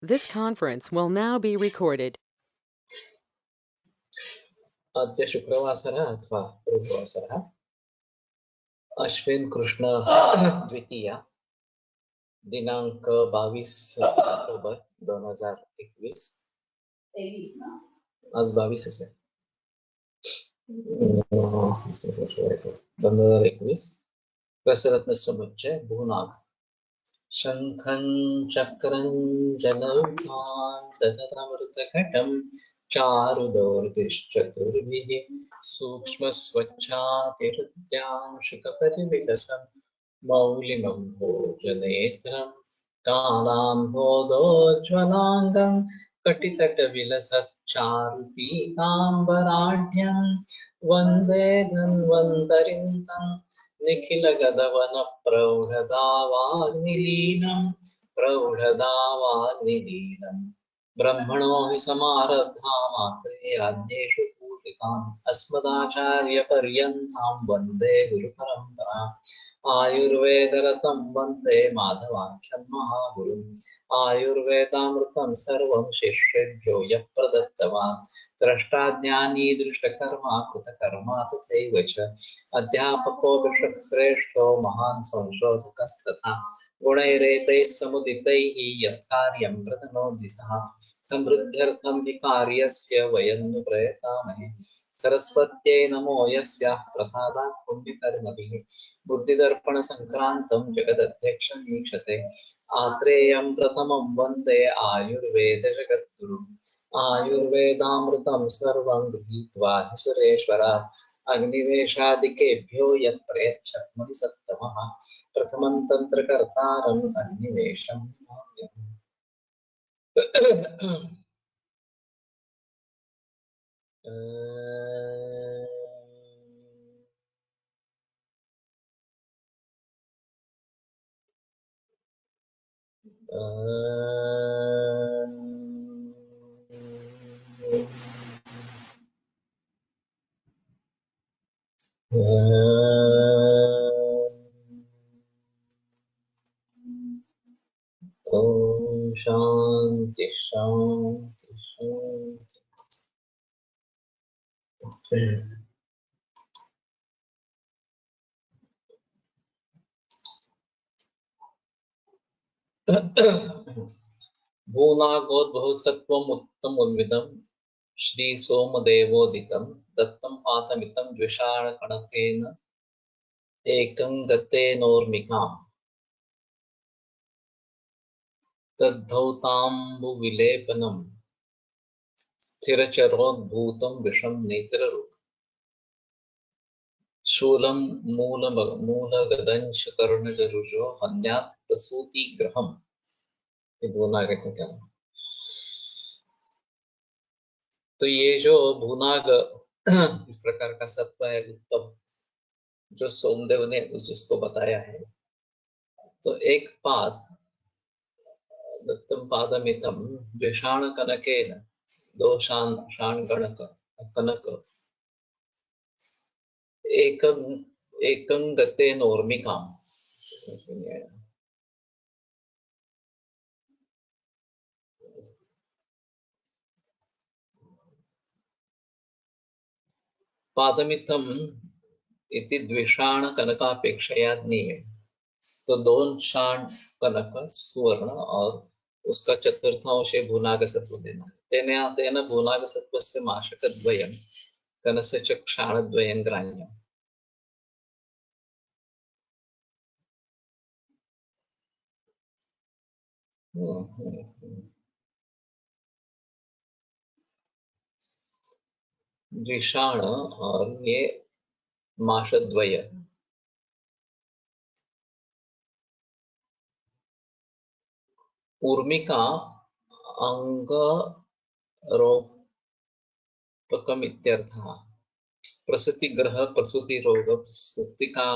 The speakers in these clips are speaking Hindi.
This conference will now be recorded. अद्य शुक्रवासरः अथवा पूर्ववासरः अश्विन कृष्ण द्वितीया दिनांक 22 अक्टोबर 2021 आज 22 है 2021 रसरत्न समुच्चय भूनाग शंखं चक्रं जलौघान् ततमृतघटं चारुदोर्दिश्चतुर्भिः सूक्ष्मस्वच्छातिहृद्यांशुकपरिविलसन् मौलिमं भोजनेत्रं कालाम्भोदोज्ज्वलाङ्गं कटितटविलसच्चारुपीताम्बराढ्यं वन्दे धन्वन्तरिं तं निखिलगदवनप्रौढदावाग्निलीनं ब्रह्मणो हि समारब्धा मात्रे आद्येषु पूजिताम् अस्मदाचार्यपर्यन्तां वन्दे गुरुपरम्पराम् आयुर्वेदरतं वन्दे माधवाख्यं महागुरुम् आयुर्वेदामृतं सर्वं शिष्येभ्यो यः प्रदत्तवान् द्रष्टाज्ञानी दृष्टकर्मा कृतकर्मा तथैव च अध्यापको विश्वश्रेष्ठो महान् संशोधकस्तथा गुणैरेतैः समुदितैः यत्कार्यं प्रतनोति सः समृद्ध्यर्थं हि कार्यस्य वयं नु प्रयतामहे सरस्वत्यै नमो यस्याः प्रसादात् पुण्यकर्मभिः बुद्धिदर्पणसङ्क्रान्तं जगदध्यक्षमीक्षते आत्रेयं प्रथमं वन्दे आयुर्वेदजगद्गुरुम् आयुर्वेदामृतं सर्वं गृहीत्वा हि सुरेश्वरात् अग्निवेशादिकेभ्यो यत् प्रयच्छत्मनि सत्तमः प्रथमं तन्त्रकर्तारम् अग्निवेशं नमाम्यहम्। ओम शांति शांति शांति। भूनागोद्भवसत्त्वम् उत्तमोन्वितं श्री सोमदेवोदितं दत्तं पातमितं द्विषाणकणकेन एकं गतेनोर्मिकाम् तद्धौताम्बुविलेपनं स्थिरचरोद्भूतं विषं नेत्ररुक् शूलं मूलगदंश कर्णजरुजो हन्यात् प्रसूतिग्रहम्। तो ये जो भूनाग इस प्रकार का सत्व है उत्तम जो सोमदेव ने जिसको बताया है, तो एक पाद दत्तम पादमितम द्विषाण कनकेन दो शान गणक कनक एकं गतेन ऊर्मिकाम् पादमितम इति द्विषाण कनकापेक्षया ज्ञेय। तो दोन शाण कनक सुवर्ण और उसका चतुर्थांश भूनाग सत्व देना तेन तेन भूनाग सत्वस्य माशकद्वयं कनस्य च क्षाणद्वयं ग्राह्यम्। द्विषाण और ये माशद्वय ऊर्मिका अंग रोपकम इत्यर्थः प्रसूति ग्रह प्रसूति रोग प्रसूति का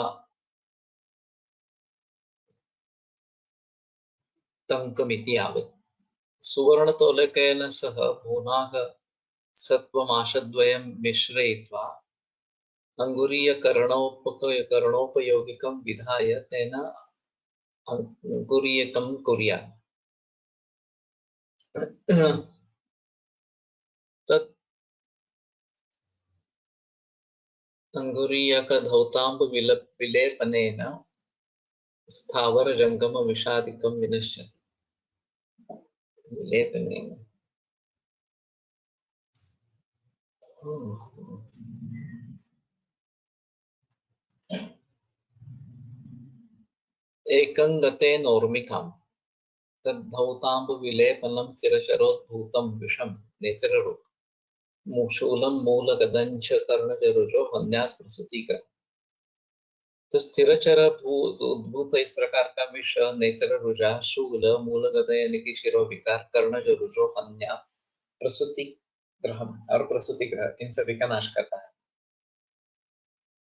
तंकमिति यावत् सुवर्ण तोलकेन सह भूनाग सत्वमाशद्वयं मिश्रयित्वा अंगुरीयकरणोपयोगिकं विधाय तेन अंगुरीयकं कुर्यात्। तत् अंगुरीयकधौताम्ब विलेपनेन स्थावर जंगम विषादिकं विनश्यति। विलेपनेन एकंगतेनोर्मिकाम् तद्धौताम्ब विलेपनं स्थिरशरोद्भूतं विषं नेत्ररूप मूशूलं मूलगदञ्च कर्णजरुजो हन्यास प्रसूति का। तो स्थिरचर उद्भूत इस प्रकार का विष नेत्र रुजा शूल मूलगद यानी कि शिरोविकार कर्णज रुजो हन्या प्रसूति ग्रह और प्रसूति ग्रह इन सभी का नाश करता है।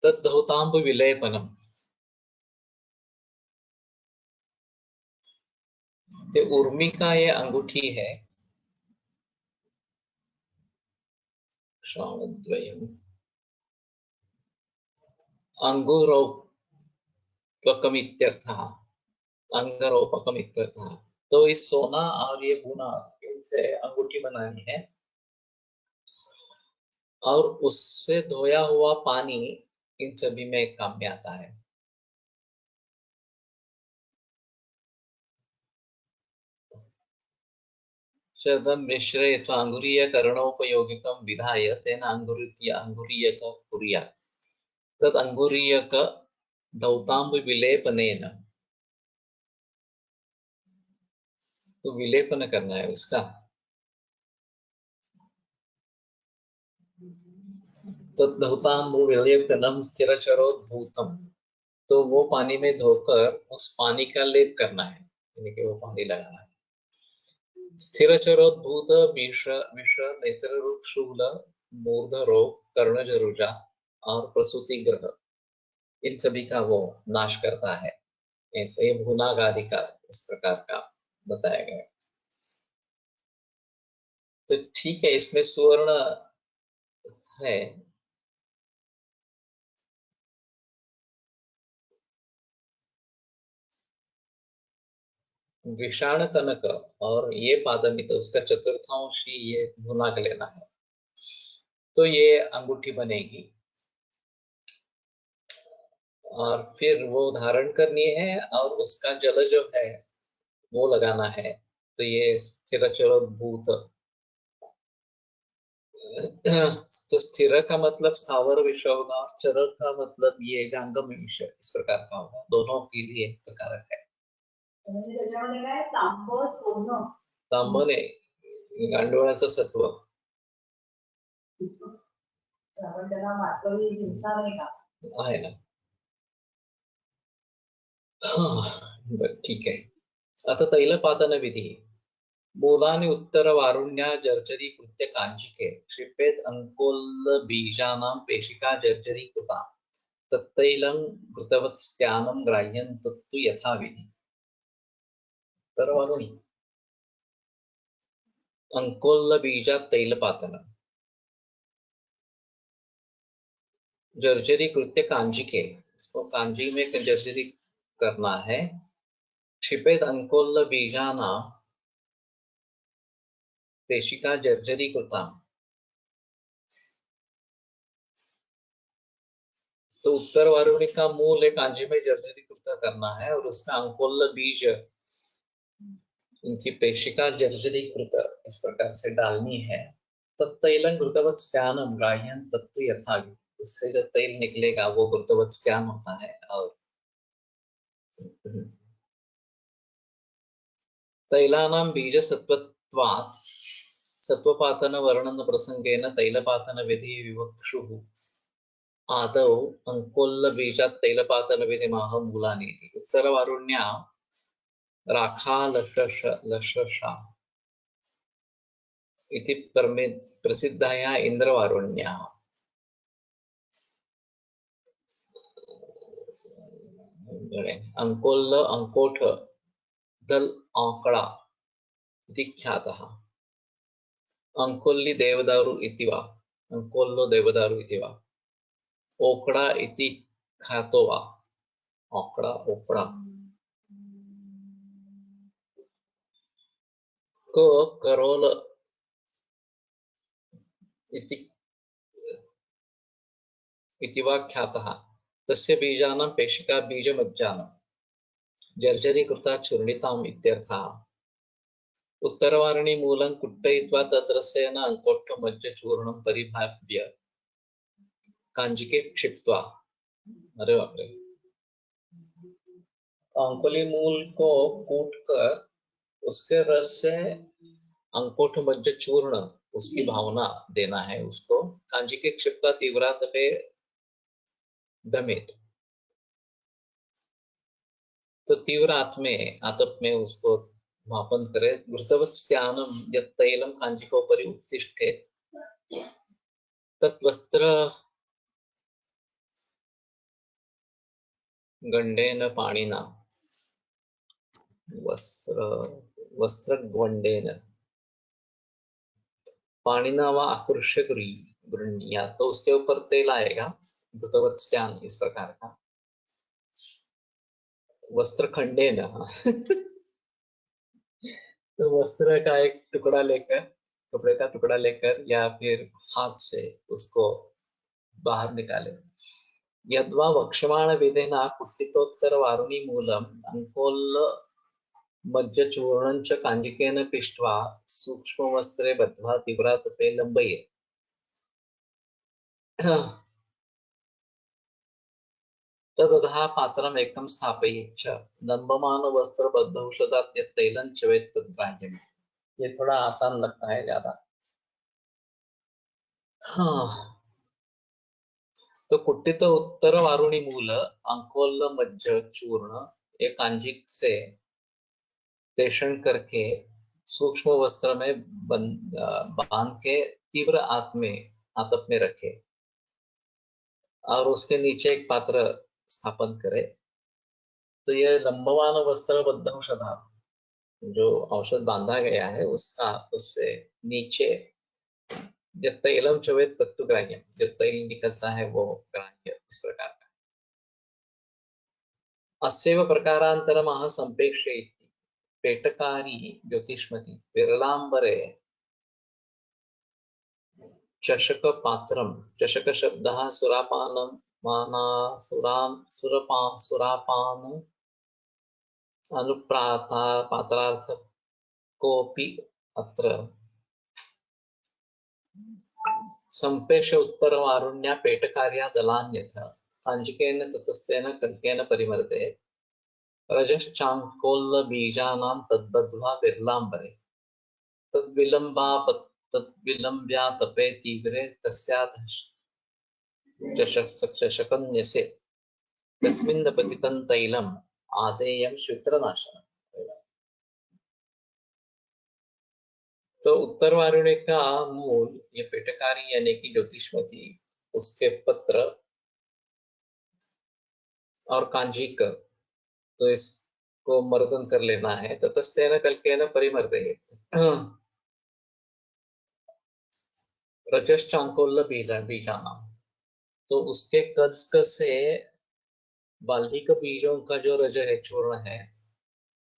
तद्धौताम्ब विलेपनम ते उर्मी का ये अंगूठी है श्रावणद्वयम् अंगुरोपकमित्यर्थः अंगरोपकमित्यर्थः। तो इस सोना और ये बुना इनसे अंगूठी बनानी है और उससे धोया हुआ पानी इन सभी में काम में आता है। शतम मिश्रयित्वा अंगुरीयकरणोपयोगिकं विधाय तेन अंगुरीयक कुर्यात्। तद अंगुरीयक धौताम्ब विलेपनेन तो विलेपन करना है उसका। तद धौताम्ब विलेपनम स्थिरचरोद्भूतम तो वो पानी में धोकर उस पानी का लेप करना है यानी कि वो पानी लगाना है। स्थिरचरोद्भूत विष विष नेत्ररूप शूल मूर्धरोग कर्णजरुजा और प्रसूति ग्रह इन सभी का वो नाश करता है। ऐसे भूनाग आदि का इस प्रकार का बताया गया। तो ठीक है, इसमें सुवर्ण है। विषाण तनक और ये पादमित उसका चतुर्थांश ही ये भुनाग लेना है तो ये अंगूठी बनेगी और फिर वो धारण करनी है और उसका जल जो है वो लगाना है। तो ये स्थिरचरोद्भूत तो स्थिर का मतलब स्थावर विषय होगा और चर का मतलब ये जांगम विषय इस प्रकार का होगा। दोनों के लिए कारक है। तांब ने गांडोळाचं सत्व आहे ना। ठीक है। आता तैलपातन विधी मूलानि उत्तर वारुण्या जर्जरी कृत्य कांचिके क्षिपेत अंकोल बीजानां पेशिका जर्जरी कृता तत्तैलं कृतवत्स्त्यानं ग्राह्यं तत्तु यथाविधि। उत्तर वारुणी अंकोल बीजा तैलपातन जर्जरी कृत्य कांजिके इसको कांजी में जर्जरी करना है। क्षिपेत अंकोल बीजाना पेशिका जर्जरी कृता तो उत्तर वारुणी का मूल एक कांजी में जर्जरी कृता करना है और उसका अंकोल बीज इनकी पेशिका जर्जरी कृत इस प्रकार से डालनी है। तत्तैलं घृतवत् स्नानं ग्राह्यं तत्तु यथाविधि उससे जो तेल निकलेगा वो घृतवत् स्नान होता है। और तैलानां बीज सत्वत्वात् सत्वपातन वर्णन प्रसंगेन तैलपातन विधि विवक्षुः आदौ अंकोल्ल बीजात् तैलपातन विधिमाह मूलानीति। उत्तर वारुण्या राखा लशशा इति प्रसिद्धाया इंद्रवारुण्या अंकोल्ल अंकोठ दल आंकड़ा इति ख्यातः अंकोल्ली देवदारु इति वा अंकोल्लो देवदारु इति वा ओकड़ा इति ख्यातो वा ओकड़ा ओकड़ा को करोल इति वा ख्यातः तस्य बीजानां पेशिका बीजमज्जानं जर्जरीकृता चूर्णिताम् इत्यर्थः। उत्तरवारिणी मूलं कुट्टयित्वा तद्रसेन अंकोष्ठमज्जचूर्णं परिभाव्य कांजिके क्षिप्त्वा, अरे बाप रे, अंकुली मूल को कूट कर उसके रस से अंकोठ मज्ज चूर्ण उसकी भावना देना है उसको। कांजिके क्षिप्त्वा तीव्रातपे दमित, तो तीव्र आतप में उसको मापन करे। घृतवत् स्त्यानं यत् तैलं कांजिकोपरि उत्तिष्ठेत् तत् वस्त्र गंडेन पाणिना वस्त्र गंडेन पाणिना व आकृष्य गृह्णीया, तो उसके ऊपर तेल आएगा घृतवत् स्त्यान इस प्रकार का। वस्त्र खंडेन तो वस्त्र का एक टुकड़ा लेकर, कपड़े का टुकड़ा लेकर या फिर हाथ से उसको बाहर निकाले। यद्वा वक्ष्यमाण विधेना कुट्टितोत्तर वारुणी मूलम अंकोल मज्जचूर्णं च कांजिकेन पिष्ट्वा सूक्ष्म वस्त्रे बद्ध्वा तीव्रातपे लम्बयेत्। तदधः पात्रम् एकं स्थापयेत् च लम्बमान वस्त्र बद्धौषधात् यत् तैलं चवेत् तद्ग्राह्यम्। ये थोड़ा आसान लगता है ज्यादा। हाँ, तो कुट्टित उत्तर वारुणी मूल अंकोल मज्ज चूर्ण ये कांजिक से पेषण करके सूक्ष्म वस्त्र में बांध के तीव्र आतप में रखे और उसके नीचे एक पात्र स्थापन करे। तो यह लंबवान वस्त्र बद्ध औषधा, जो औषध बांधा गया है उसका, उससे नीचे जब तैलम चवेत तत्व ग्राह्य, जब तैल निकलता है वो ग्राह्य, इस प्रकार का। अस्यैव प्रकारांतरमः संपेक्षयति पेटकारी ज्योतिष्मति विरलांबरे चषक पात्रम। चषक शब्दः सुरापानं माना सुरापान अनुप्राता पात्रार्थ कोऽपि अत्र संपेश उत्तरवारुण्या पेटकार्या दलान्यथा कांजिकेन ततस्तेन कल्केन परिमर्दे रजश्चाङ्कोल्ल बीजानां तद्बद्ध्वा विरलांबरे तद्विलम्ब्यातपे तीव्रे तस्याधः चषकन्यसे तस्मिन् पतितं तैलम् आदेयं श्वित्रनाशनम्। तो उत्तर वारुणी का मूल, ये पेटकारी यानी कि ज्योतिष्मती, उसके पत्र और कांजिक, तो इसको मर्दन कर लेना है। ततस्तेन कल्केन परिमर्दयेत्। रजश्चांकोल्ल बीजानां, तो उसके कल्क से बाल्हिक बीजों का जो रज है, चूर्ण है,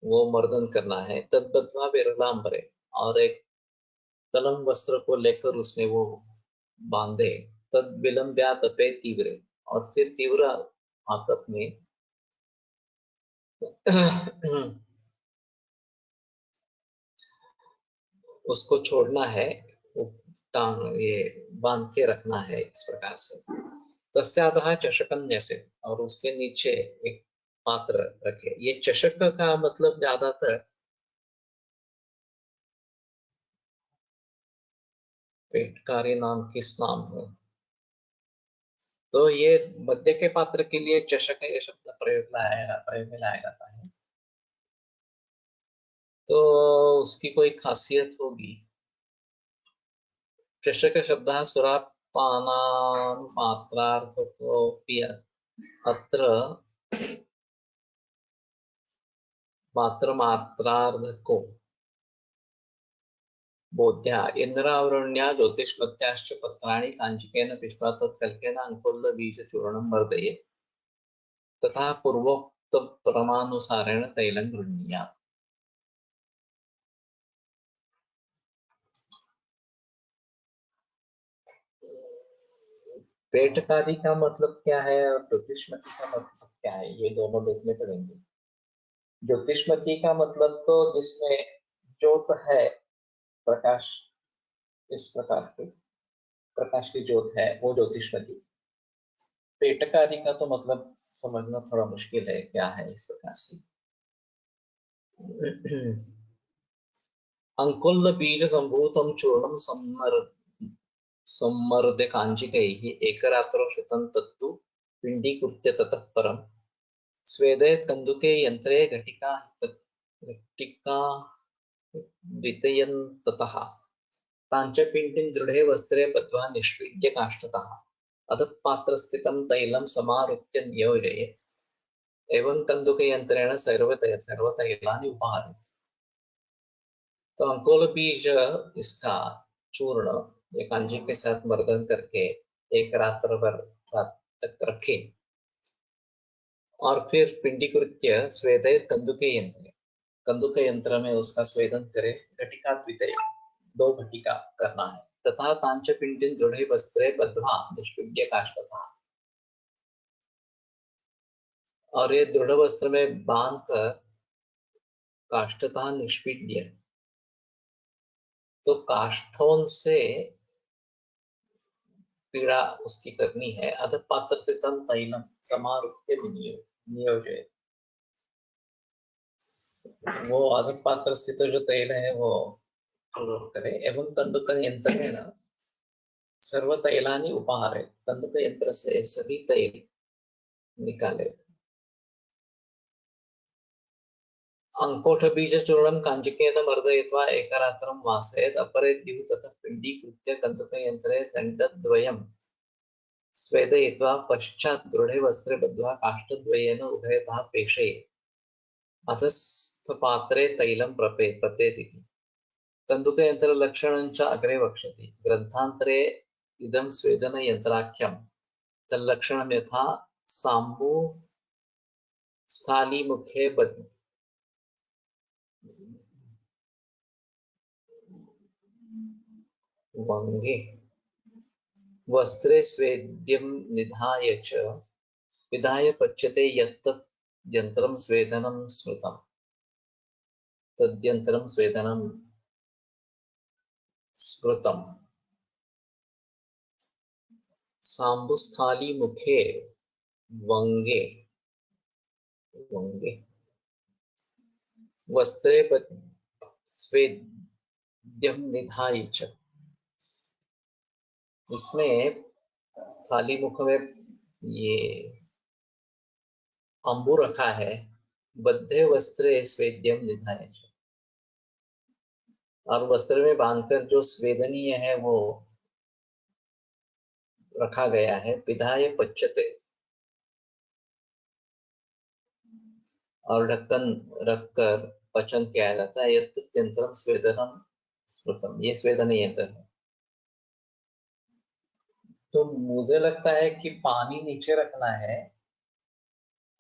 वो मर्दन करना है। तद्बद्ध्वा विरलांबरे, और एक तलम वस्त्र को लेकर उसमें वो बांधे। तद विलंब्यातपे तीव्रे, और फिर तीव्र आतप में उसको छोड़ना है, टांग ये बांध के रखना है इस प्रकार से। तस्याधः चषकन्य से, और उसके नीचे एक पात्र रखे। ये चषक का मतलब ज्यादातर पेटकारी नाम किस नाम है, तो ये मध्य के पात्र के लिए चषक ये शब्द प्रयोग में लाया जाता है। तो उसकी कोई खासियत होगी। चषक शब्द सुरापानानुपात्रार्थकोऽपि अत्र पात्रमात्रार्धको बोध्या इंद्रावृण्या ज्योतिष्मत्याश्च पत्राणि कांचिकेन पिष्ट्वा तत्कल्केन अंकुल्ल बीजचूर्णं वर्धयेत् तथा पूर्वोक्त परमानुसारेण तैलं गृह्णीयात्। पेटकारी का मतलब क्या है और ज्योतिष्मति का मतलब क्या है, ये दोनों देखने पड़ेंगे। ज्योतिष्मति का मतलब तो जिसमें ज्योत है, प्रकाश, इस प्रकार की प्रकाश की ज्योत है, वो ज्योतिष्मति। पेटकारी का तो मतलब समझना थोड़ा मुश्किल है, क्या है इस प्रकार से। अंकुल बीज संभूतम चूर्णम सम्मर्द्य काञ्चिकैः एकरात्रौ तत्तु पिण्डीकृत्य ततः परं स्वेदे कन्दुके यन्त्रे घटिका द्वितयन्ततः ताञ्च पिण्डीं दृढे वस्त्रे बद्ध्वा निष्पीड्य काष्ठतः अधः पात्रस्थितं तैलं समाहृत्य नियोजयेत्। एवं कन्दुकयन्त्रेण सर्वतैलानि उपहरेत्। तो अंकुल बीज, इसका चूर्ण एक कांजी के साथ मर्दन करके एक रात तक रखे और फिर पिंडी कृत्य स्वेदय कंदुक यंत्र में उसका स्वेदन करे। घटिका द्वितय, 2 घटिका करना है। तथा तांच पिंडिन दृढ़ वस्त्रे बद्ध्वा निष्पीड्य काष्ठतः, और ये दृढ़ वस्त्र में बांध कर काष्ठतः निष्पीड्य, तो काष्ठों से पीड़ा उसकी करनी है। अध पात्र तैलम समारूप्य नियोजय, वो अध पात्र स्थित जो तैल है वो करे। एवं कंदुक यंत्रेण सर्व तैलानि उपहारे, कंदुक यंत्र से सभी तैल निकाले। अंकोठ बीज चूर्णम कांजिकेन मर्दयित्वा एकरात्रं वासयेत्। अपरे द्युः ततः पिण्डीकृत्य कंदुक यंत्रे दण्डद्वयं स्वेदयित्वा पश्चात् दृढे वस्त्रे बद्ध्वा काष्ठद्वयेन उभयतः पेषयेत्। अधस्थपात्रे तैलं प्रपेदिति। कन्दुकयन्त्रलक्षणं च अग्रे वक्ष्यति। ग्रन्थान्तरे इदं स्वेदनयन्त्राख्यं तल्लक्षणं यथा साम्बु स्थालीमुखे वङ्गे वस्त्रे स्वेद्यं निधाय च विधाय पच्यते यत्तत् यन्त्रं स्वेदनं स्मृतं, तद्यन्त्रं स्वेदनं स्मृतम्। साम्बुस्थाली मुखे वंगे वंगे वस्त्रे स्वेद्यं निधाय च, इसमें स्थाली मुख में ये अंबु रखा है। बद्धे वस्त्रे स्वेद्यम निधाय च, और वस्त्र में बांधकर जो स्वेदनीय है वो रखा गया है। विधाय पच्यते, और ढक्कन रखकर पचन किया जाता है। यत् यंत्रम स्वेदनम स्मृतम, ये स्वेदन यंत्र है। तो मुझे लगता है कि पानी नीचे रखना है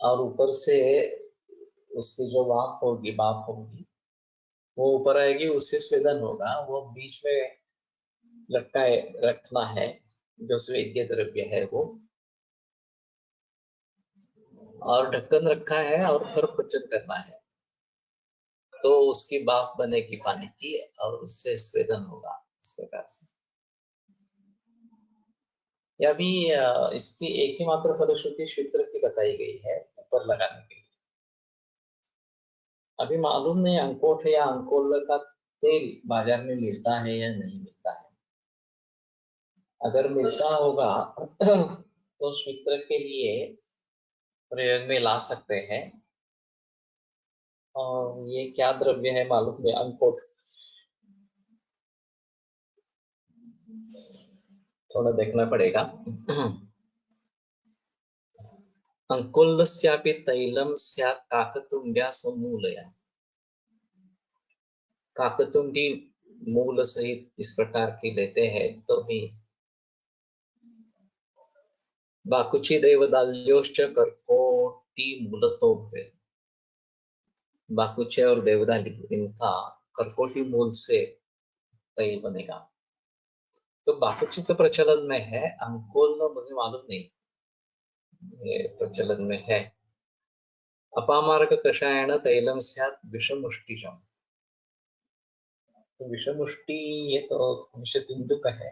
और ऊपर से उसकी जो भाप होगी वो ऊपर आएगी, उससे स्वेदन होगा। वो बीच में लटकाए रखना है जो स्वेद्य द्रव्य है वो, और ढक्कन रखा है और फिर पचन करना है। तो उसकी भाप बनेगी पानी की और उससे स्वेदन होगा इस प्रकार से। या भी इसकी एक ही मात्र फलश्रुति सूत्र की बताई गई है ऊपर लगाने के लिए। अभी मालूम नहीं अंकोठ या अंकोल का तेल बाजार में मिलता है या नहीं मिलता है। अगर मिलता होगा तो सूत्र के लिए प्रयोग में ला सकते हैं। और ये क्या द्रव्य है मालूम नहीं, अंकोठ थोड़ा देखना पड़ेगा। अंकुल्यस्यापि तैलं स्यात् काकतुंड्या समूलया, काकतुंडी मूल सहित इस प्रकार की लेते हैं तो भी बाकुची देवदाल्योश्च कर्कोटी मूलतो भवेत्। बाकुचे और देवदाली, इनका कर्कोटी मूल से तैल बनेगा। तो बाकुची तो प्रचलन में है, अंकोल मुझे मालूम नहीं, ये प्रचलन में है। अपामार्ग कषायण तैलम स्यात् विषमुष्टिशम। तो विषमुष्टि ये तो विषतिंदुक है,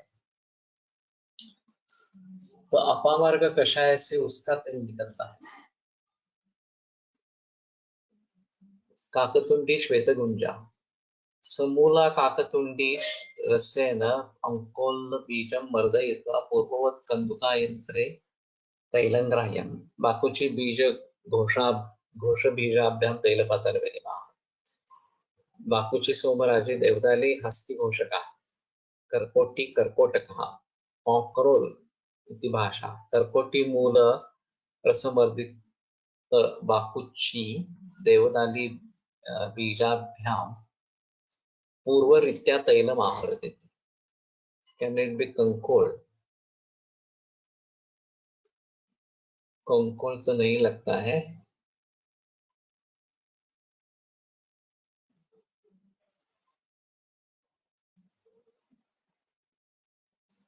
तो अपामार्ग कषाय से उसका तेल निकलता है। काकतुंडी श्वेतगुंजा समूला काकतुंडी रसेन अंकोल बीजं मर्दयित्वा पूर्ववत् कंदुकायंत्रे तैलंग्राह्यं बाकुची बीज घोषबीजाभ्यां तैलपातर्विनिमः। बाकुची सोमराजे देवदाली हस्तिघोषकः कर्कोटी कर्कोटकः कॉकरोल इति भाषा कर्कोटी मूल रसमर्दित बाकुची देवदाली बीजाभ्यां पूर्वरीत्या तैलम आहरते। कैन इट बी कंकोल? कंकोल तो नहीं लगता है।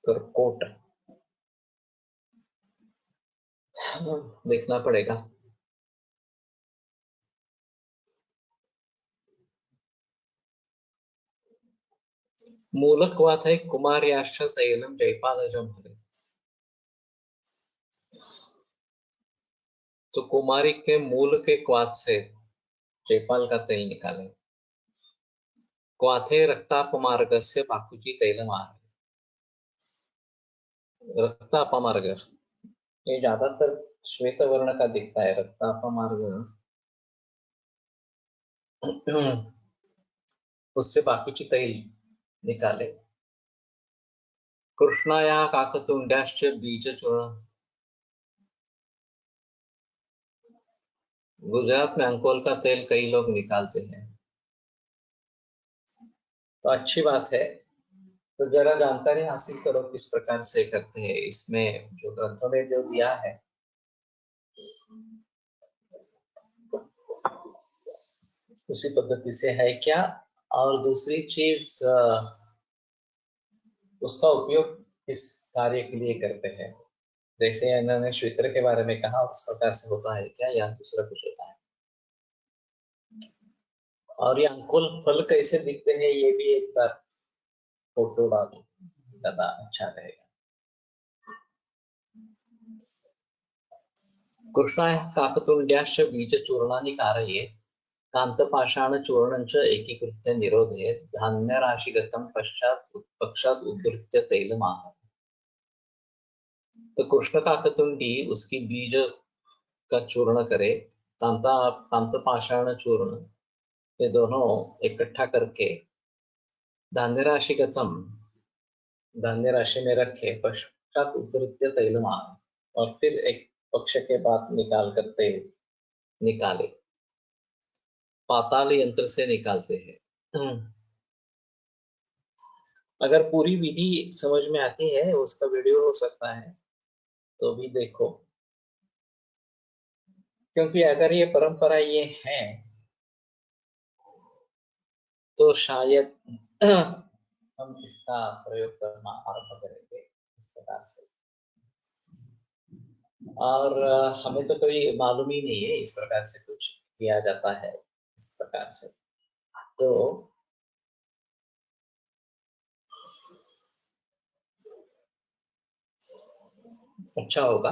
कर्कोट देखना पड़ेगा। मूलक्वाथ है कुमार्याश्च तैलम जयपालजम हरे। तो कुमारी के मूल के क्वाथ से जयपाल का तेल निकाले। क्वाथे रक्तापमार्गस्य बाकुची तैलमाह। रक्तापमार्ग ये ज्यादातर श्वेत वर्ण का दिखता है। रक्तापमार्ग उससे बाकुची तैल निकाले। कृष्णाया काकतुंड्याश्च बीजचूर्ण। गुजरात में अंकोल का तेल कई लोग निकालते हैं, तो अच्छी बात है। तो जरा जानकारी हासिल करो किस प्रकार से करते हैं। इसमें जो ग्रंथों में जो दिया है उसी पद्धति से है क्या। और दूसरी चीज उसका उपयोग इस कार्य के लिए करते हैं। जैसे इन्होंने श्वेत्र के बारे में कहा उस प्रकार से होता है क्या या दूसरा कुछ होता है। और ये अंकुल फल कैसे दिखते हैं ये भी एक बार फोटो डालो, ज्यादा अच्छा रहेगा। कृष्णाय काकतुंड्याश्च बीजचूर्णानि कारयेत् कान्तपाषाणचूर्णञ्च एकीकृत्य निरोधयेत् धान्यराशिगतं पश्चात् उद्धृत्य तैलमाह। तो कृष्ण काकतुंडी उसकी बीज का चूर्ण करे, कांतपाषाण चूर्ण ये दोनों इकट्ठा करके धान्य राशि में रखे, पश्चात उद्धृत्य तैलमाह, और फिर एक पक्ष के बाद निकाल कर तेल निकाले। पाताल यंत्र से निकालते हैं। अगर पूरी विधि समझ में आती है उसका वीडियो हो सकता है तो भी देखो, क्योंकि अगर ये परंपरा ये है तो शायद हम इसका प्रयोग करना आरंभ करेंगे इस प्रकार से। और हमें तो कोई मालूम ही नहीं है इस प्रकार से कुछ किया जाता है इस प्रकार से, तो अच्छा होगा।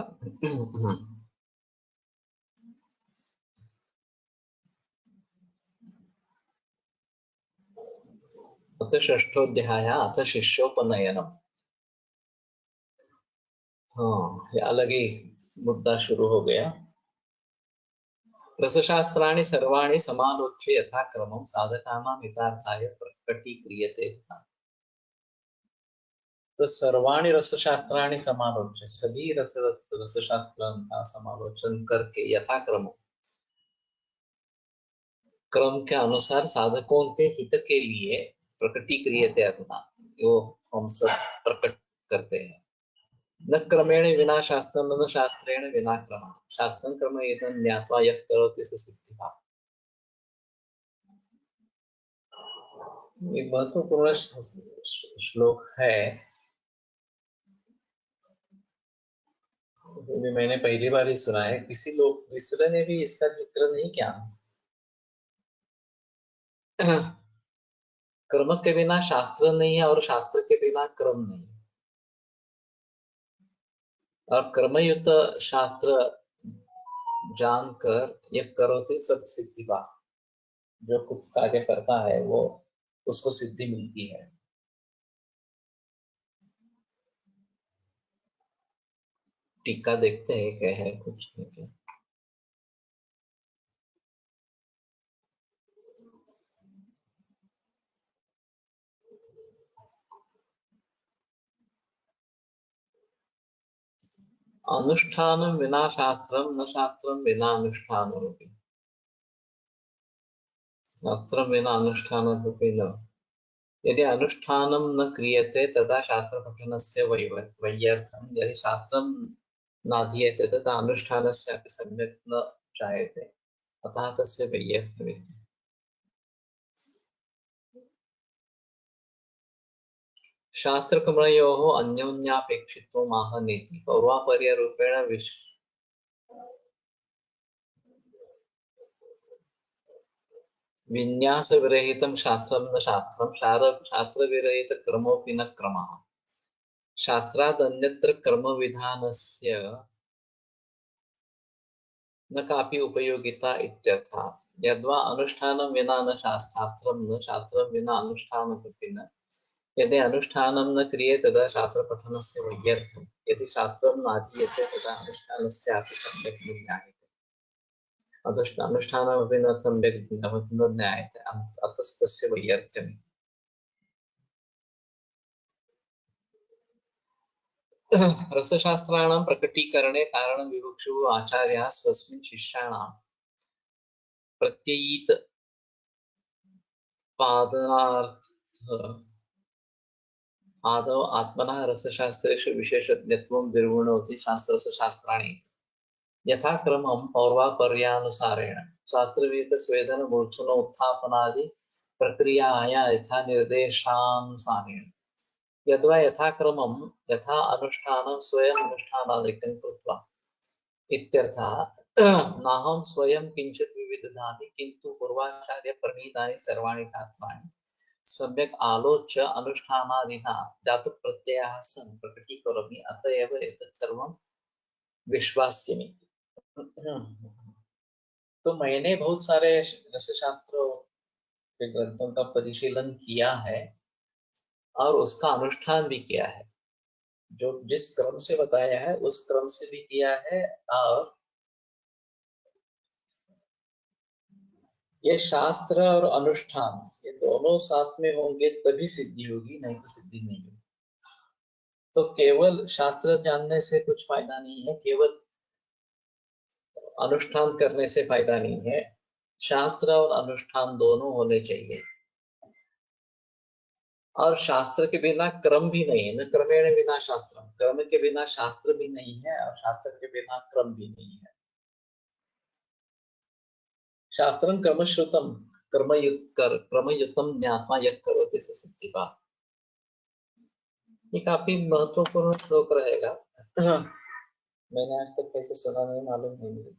अथ षष्ठोध्याय अथ शिष्योपनयनम। हाँ, ये अलग ही मुद्दा शुरू हो गया। रसशास्त्राणि सर्वाणि समालोच्य यथाक्रमं साधकानां हितार्थाय प्रकटीक्रियते। तो सर्वाणि रसशास्त्राणि समालोच्य सभी रसशास्त्रों का समालोचन करके यथाक्रम क्रम के अनुसार साधकों के हित के लिए प्रकटीक्रियते अधुना वो हम सब प्रकट करते हैं। न क्रमेण विना शास्त्रं न शास्त्रेण विना क्रमः शास्त्रं क्रम एतं ज्ञात्वा यः करोति स सिद्धिः। ये महत्वपूर्ण श्लोक है। भी मैंने पहली बार ही सुना है, किसी लोग दूसरे ने भी इसका जिक्र नहीं किया। कर्म के बिना शास्त्र नहीं है और शास्त्र के बिना कर्म नहीं है। और कर्मयुक्त शास्त्र जानकर ये करोति सब सिद्धिवा, जो कुछ कार्य करता है वो उसको सिद्धि मिलती है। टीका देखते हैं क्या है, कुछ नहीं क्या। अनुष्ठानं विना शास्त्रं न शास्त्रं विना अनुष्ठानमपि। शास्त्रं विना अनुष्ठानमपि न। यदि अनुष्ठानं न क्रियते तदा शास्त्रपठनस्य वैयर्थं, यदि शास्त्रं नाधीयते तदा अनुष्ठानस्यापि सम्यक् न जायते, अतः तस्य वैयर्थ्यमिति। शास्त्रकर्मयोः अन्योन्यापेक्षित्वमाह नेति पौर्वापर्यरूपेण विन्यासविरहितं शास्त्रं न शास्त्रं, शास्त्रविरहितकर्मोऽपि न क्रमः। शास्त्रादन्यत्र कर्मविधानस्य न कापि उपयोगिता इत्यर्थः। यद्वा अनुष्ठानं विना न शास्त्रं, न शास्त्रं विना अनुष्ठानमपि न। यदि अनुष्ठानं न क्रियते तदा शास्त्रपठनस्य वैयर्थ्यं, यदि शास्त्रं नाधीयते तदा अनुष्ठानस्यापि सम्यक् न ज्ञायते। अनुष्ठानमपि न सम्यक् न ज्ञायते, अतस्तस्य वैयर्थ्यमिति। रसशास्त्राणां प्रकटीकरणे कारणं विवक्षुः आचार्याः स्वस्मिन् शिष्याणां प्रत्ययीत पादनार्थ आदौ आत्मनः रसशास्त्रेषु विशेषज्ञत्वं विर्वृणोति शास्त्ररसशास्त्राणि। यथा क्रमं पौर्वापर्यानुसारेण शास्त्रविहितस्वेदनमूर्छनोत्थापनादि प्रक्रियाया यथा निर्देशानुसारेण। यद्वा यथा क्रमं यथा अनुष्ठानं स्वयम् अनुष्ठानादिकं कृत्वा इत्यर्थः। नाहं स्वयं किञ्चित् विविदधामि, किन्तु पूर्वाचार्यप्रणीतानि सर्वाणि शास्त्राणि सम्यक् आलोच्य अनुष्ठानादिना जातप्रत्ययाः सन् प्रकटीकरोमि, अत एव एतत् सर्वं विश्वास्यमिति। तो मैंने बहुत सारे रसशास्त्रों के ग्रंथों का परिशीलन किया है और उसका अनुष्ठान भी किया है। जो जिस क्रम से बताया है उस क्रम से भी किया है, और ये शास्त्र और अनुष्ठान ये दोनों साथ में होंगे तभी सिद्धि होगी, नहीं तो सिद्धि नहीं होगी। तो केवल शास्त्र जानने से कुछ फायदा नहीं है, केवल अनुष्ठान करने से फायदा नहीं है। शास्त्र और अनुष्ठान दोनों होने चाहिए। और शास्त्र के बिना क्रम भी नहीं है, न क्रमेण बिना शास्त्र, क्रम के बिना शास्त्र भी नहीं है और शास्त्र के बिना क्रम भी नहीं है। शास्त्रं क्रमश्रुतं क्रमयुक्तं ज्ञात्वा यत् करोति स सिद्धिः। ये काफी महत्वपूर्ण श्लोक रहेगा। मैंने आज तक कैसे सुना नहीं, मालूम नहीं मुझे।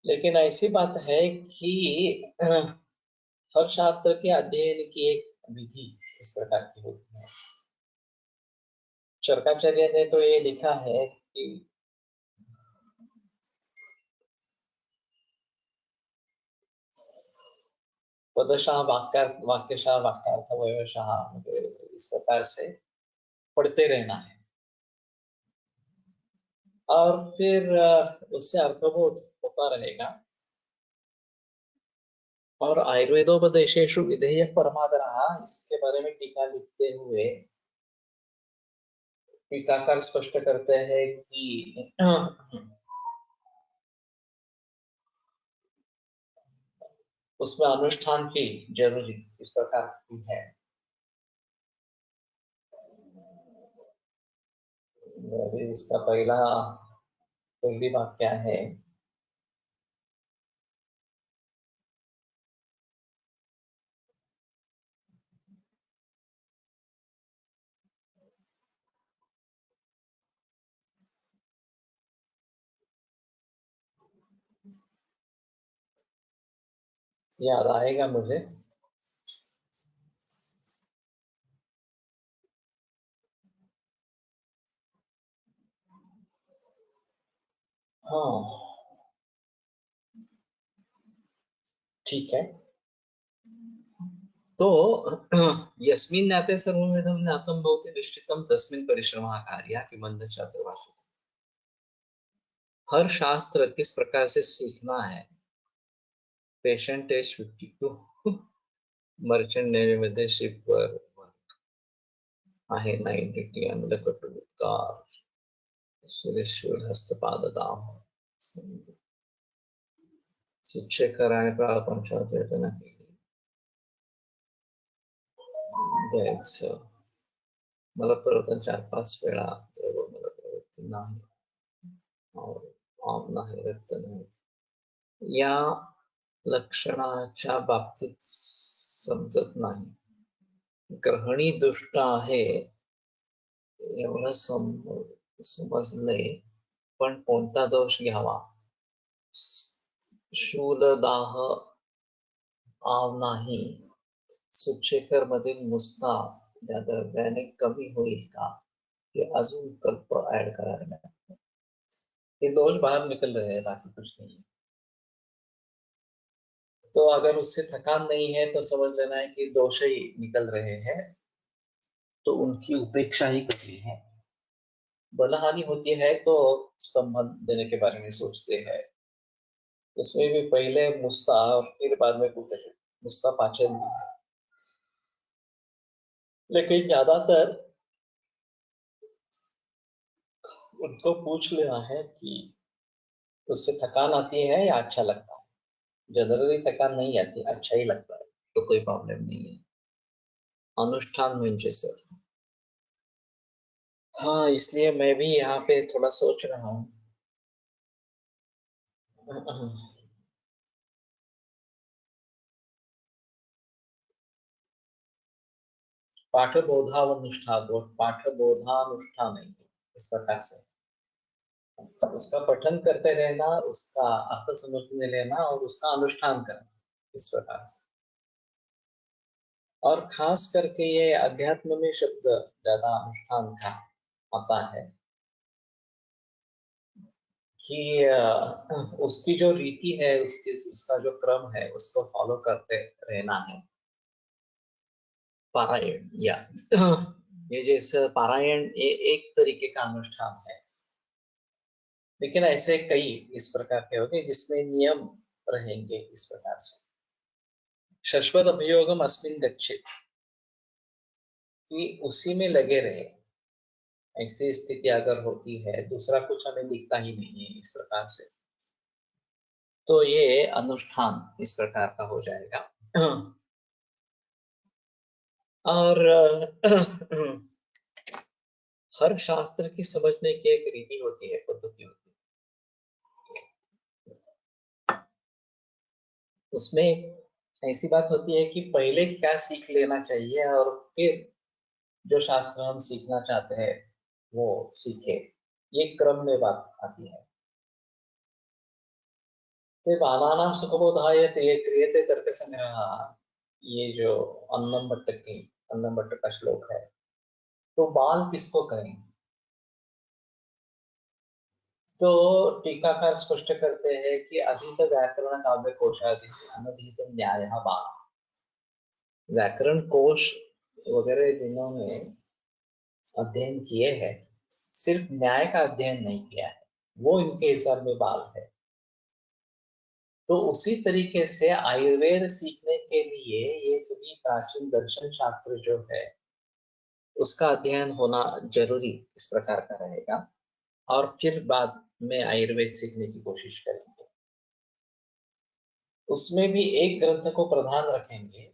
लेकिन ऐसी बात है कि हर शास्त्र के अध्ययन की एक विधि इस प्रकार की होती है। शर्काचार्य ने तो ये लिखा है कि पदशः वाक्यशः वाक्यार्थ वयशः, इस प्रकार से पढ़ते रहना है और फिर उससे अर्थबोध होता रहेगा। और आयुर्वेदोपदेशेषु विधेय परमादरः, इसके बारे में टीका लिखते हुए टीकाकार स्पष्ट करते हैं कि उसमें अनुष्ठान की जरूरी इस प्रकार की है। अभी इसका पहली बात क्या है। याद आएगा मुझे। हाँ ठीक है। तो यस्मिन् ज्ञाते सर्वमिदं ज्ञातं भवति निश्चितं तस्मिन् परिश्रमः कार्यः किमन्त चातुर्वर्ण्यः। हर शास्त्र किस प्रकार से सीखना है। पेशेंट एज 52 मर्चेंट नेवी मध्ये शिपवर आहे 90 अमलकटुकार शिरेश्वर हस्तपाददाम शिक्षकाने प्रारंभात योजना केली। द्यायचं मला प्रवर्तन 4-5 वेळा तर मला प्रवृत्ती नाही नाही रक्त नाही या लक्षणाच्या बाबतीत समजत नाही. ग्रहणी दुष्ट आहे एवढं समजले पण कोणता दोष घ्यावा. शूलदाह आव नाही सुक्षेकर मधील मुस्ता या द्रव्याने कमी होईल का ये अजून कल्प ऐड करायला लागेल. ये दोष बाहर निकल रहे हैं बाकी कुछ नहीं है. तो अगर उससे थकान नहीं है तो समझ लेना है कि दोष ही निकल रहे हैं तो उनकी उपेक्षा ही करनी है. बलहानि होती है तो स्तंभन देने के बारे में सोचते हैं. इसमें भी पहले मुस्ता और फिर बाद में कुछ मुस्ता पाचन. लेकिन ज्यादातर उनको पूछ लेना है कि उससे थकान आती है या अच्छा लगता है. जनरली थकान नहीं आती, अच्छा ही लगता है तो कोई प्रॉब्लम नहीं है. अनुष्ठान म्हणजे सर. हाँ इसलिए मैं भी यहाँ पे थोड़ा सोच रहा हूँ. पाठबोधानुष्ठान पाठबोधानुष्ठान नहीं है इस प्रकार से. उसका पठन करते रहना, उसका अर्थ समझने लेना और उसका अनुष्ठान करना इस प्रकार से. और खास करके ये अध्यात्म में शब्द ज्यादा अनुष्ठान का आता है कि उसकी जो रीति है उसका जो क्रम है उसको फॉलो करते रहना है. पारायण या ये जैसे पारायण ये एक तरीके का अनुष्ठान है. लेकिन ऐसे कई इस प्रकार के होंगे जिसमें नियम रहेंगे इस प्रकार से. शश्वत अभियोगम अस्मिन् गच्छेत् कि उसी में लगे रहे. ऐसी स्थिति अगर होती है दूसरा कुछ हमें दिखता ही नहीं है इस प्रकार से तो ये अनुष्ठान इस प्रकार का हो जाएगा. और हर शास्त्र की समझने की एक रीति होती है, पद्धति होती है. उसमें ऐसी बात होती है कि पहले क्या सीख लेना चाहिए और फिर जो शास्त्र हम सीखना चाहते हैं वो सीखे. ये क्रम में बात आती है. ते बालानां सुखबोधाय ते क्रियते तर्क संग्रह. ये जो अन्नम भट्ट का श्लोक है. तो बाल किसको कहें. तो टीकाकार स्पष्ट करते हैं कि अधिक व्याकरण काव्य कोशादि अनधिक न्याय बाल. व्याकरण कोश वगैरह जिन्होंने अध्ययन किए हैं सिर्फ न्याय का अध्ययन नहीं किया है वो इनके हिसाब में बाल है. तो उसी तरीके से आयुर्वेद सीखने के लिए ये सभी प्राचीन दर्शन शास्त्र जो है उसका अध्ययन होना जरूरी इस प्रकार का रहेगा. और फिर बाद में आयुर्वेद सीखने की कोशिश करेंगे. उसमें भी एक ग्रंथ को प्रधान रखेंगे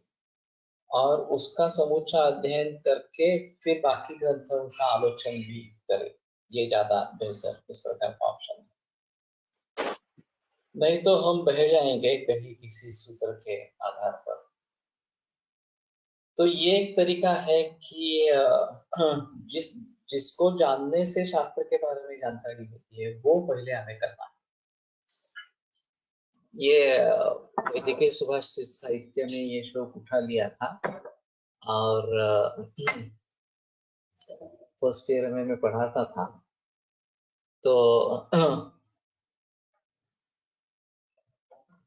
और उसका समूचा अध्ययन करके फिर बाकी ग्रंथों का आलोचन भी करें. ये ज्यादा बेहतर इस प्रकार का ऑप्शन है. नहीं तो हम बह जाएंगे कहीं किसी सूत्र के आधार पर. तो ये एक तरीका है कि जिसको जानने से शास्त्र के बारे में जानकारी होती है वो पहले हमें करना है. ये वैदिकीय सुभाषित साहित्य में ये श्लोक उठा लिया था और फर्स्ट ईयर में मैं पढ़ाता था तो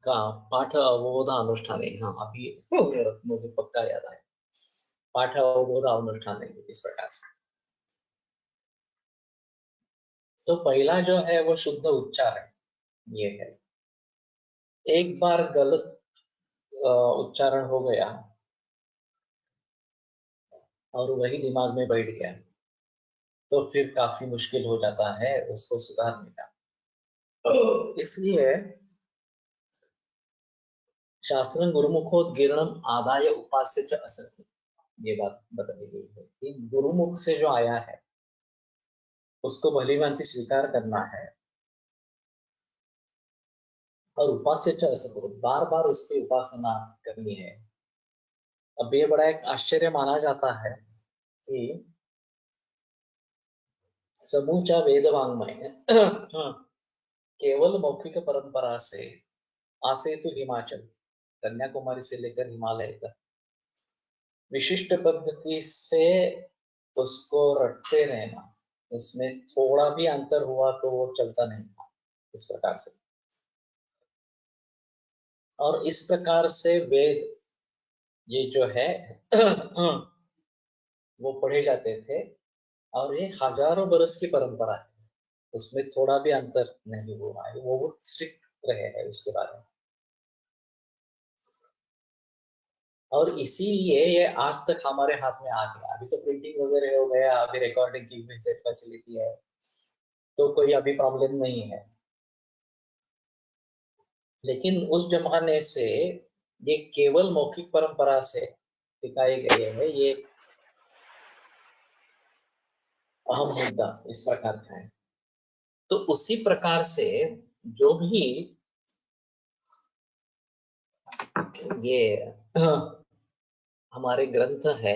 का पाठ अवबोध अनुष्ठान, हाँ अभी मुझे पक्का याद आया, पाठ अवबोध अनुष्ठान इस प्रकार से। तो पहला जो है वो शुद्ध उच्चारण ये है। एक बार गलत उच्चारण हो गया और वही दिमाग में बैठ गया तो फिर काफी मुश्किल हो जाता है उसको सुधारने का। तो इसलिए शास्त्रं गुरुमुखोद्गीर्णम आदाय उपास्य च असक्ति, ये बात बताई गई है कि गुरुमुख से जो आया है उसको भली भांति स्वीकार करना है और उपास्य च असक्ति, बार बार उसकी उपासना करनी है। अब ये बड़ा एक आश्चर्य माना जाता है कि समूचा वेद वांग्मय केवल मौखिक परंपरा से आसे तो हिमाचल, कन्याकुमारी से लेकर हिमालय तक विशिष्ट पद्धति से उसको रटते रहना, उसमें थोड़ा भी अंतर हुआ तो वो चलता नहीं था इस प्रकार से। और इस प्रकार से वेद ये जो है वो पढ़े जाते थे और ये हजारों बरस की परंपरा है, उसमें थोड़ा भी अंतर नहीं हुआ है, वो बहुत स्ट्रिक्ट रहे हैं उसके बारे में। और इसीलिए ये आज तक हमारे हाथ में आ गया। अभी तो प्रिंटिंग वगैरह हो गया, अभी रिकॉर्डिंग की भी फैसिलिटी है तो कोई अभी प्रॉब्लम नहीं है। लेकिन उस जमाने से ये केवल मौखिक परंपरा से सिखाए गए हैं, ये अहम मुद्दा इस प्रकार का है। तो उसी प्रकार से जो भी ये हमारे ग्रंथ है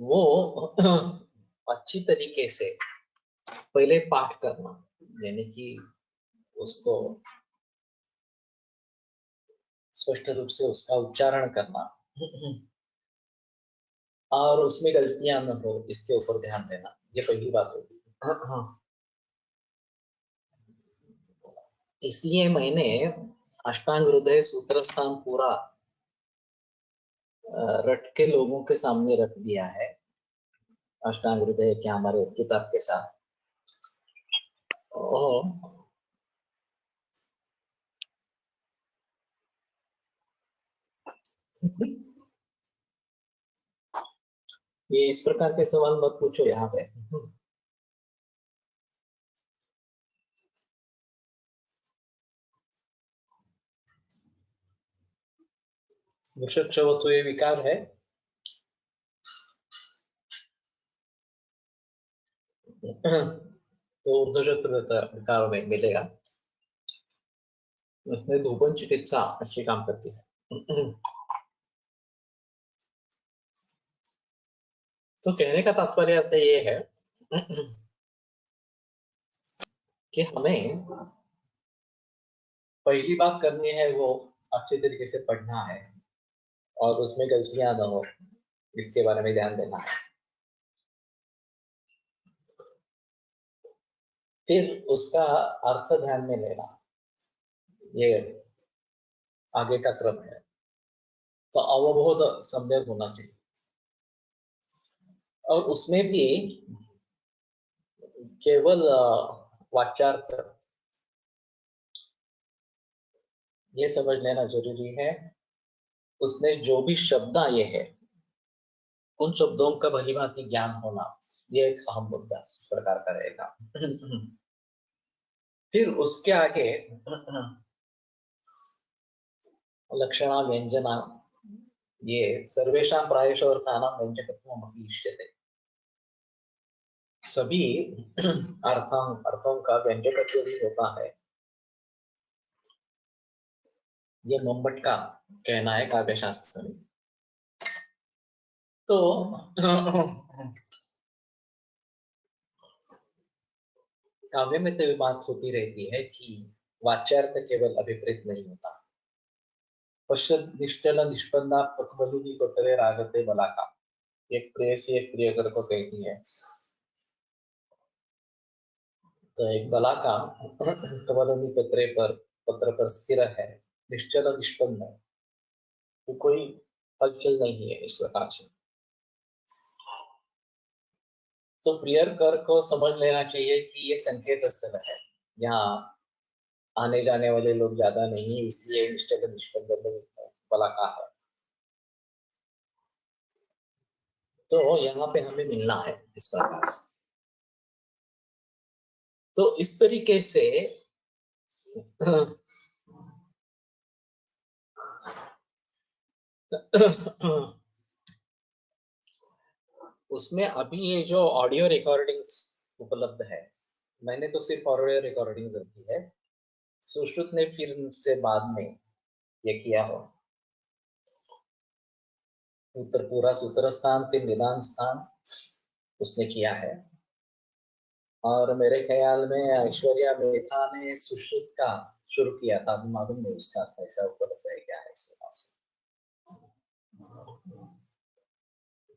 वो अच्छी तरीके से पहले पाठ करना, यानी कि उसको स्पष्ट रूप से उसका उच्चारण करना और उसमें गलतियां न हो इसके ऊपर ध्यान देना, ये पहली बात होगी। इसलिए मैंने अष्टांग हृदय सूत्र स्थान पूरा रट के लोगों के सामने रख दिया है, अष्टांग हृदय के हमारे किताब के साथ। ये इस प्रकार के सवाल मत पूछो यहाँ पे। वृषभ तो ये विकार है। तो ऊर्ध्वशत्रु विकार में मिलेगा, उसमें धूपन चिकित्सा अच्छी काम करती है। तो कहने का तात्पर्य ऐसा ये है कि हमें पहली बात करनी है वो अच्छे तरीके से पढ़ना है और उसमें गलतियां ना हो इसके बारे में ध्यान देना है। फिर उसका अर्थ ध्यान में लेना, ये आगे का क्रम है। तो अवबोध सम्यक होना चाहिए और उसमें भी केवल वाच्यार्थ ये समझ लेना जरूरी है। उसमें जो भी शब्द आए हैं उन शब्दों का भली भांति ज्ञान होना, ये एक अहम मुद्दा इस प्रकार का रहेगा। फिर उसके आगे लक्षणा व्यंजना, ये सर्वेशा प्रायशो अर्थानां व्यंजकत्वम् इष्यते, सभी अर्थों का व्यंजकत्व भी होता है, ये मंबट का कहना है काव्य शास्त्र में। तो काव्य में तो ये बात होती रहती है कि वाच्यार्थ केवल अभिप्रेत नहीं होता। पश्चिम निश्चल निष्पन्ना पथवलुनी कोटरे रागते बलाका, एक प्रेयसी एक प्रियकर को कहती है, तो एक बलाका कवलनी पत्र पर स्थिर है, निश्चल निष्पन्न है, तो कोई हलचल नहीं है इस प्रकार से। तो प्रियकर को समझ लेना चाहिए कि ये संकेत स्थल है, यहाँ आने जाने वाले लोग ज्यादा नहीं, इसलिए निश्चल निष्पन्न बलाका है। तो यहाँ पे हमें मिलना है इस प्रकार से। तो इस तरीके से उसमें अभी ये जो ऑडियो रिकॉर्डिंग्स उपलब्ध है, मैंने तो सिर्फ ऑडियो रिकॉर्डिंग्स रखी है, सुश्रुत ने फिर से बाद में ये किया हो, उत्तर पूरा सूत्र स्थान फिर निदान स्थान उसने किया है। और मेरे ख्याल में ऐश्वर्या मेथा ने सुश्रुत का शुरू किया था, मालूम नहीं उसका ऐसा उपलब्ध है क्या है इसके पास।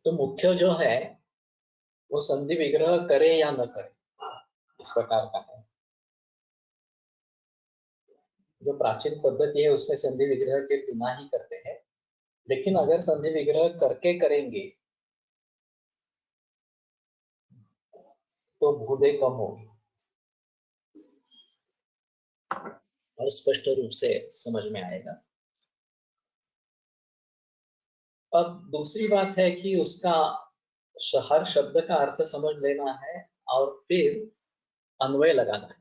तो मुख्य जो है वो संधि विग्रह करे या न करे इस प्रकार का है। जो प्राचीन पद्धति है उसमें संधि विग्रह के बिना ही करते हैं, लेकिन अगर संधि विग्रह करके करेंगे तो भूदे कम होगी और स्पष्ट रूप से समझ में आएगा। अब दूसरी बात है कि उसका हर शब्द का अर्थ समझ लेना है और फिर अन्वय लगाना है।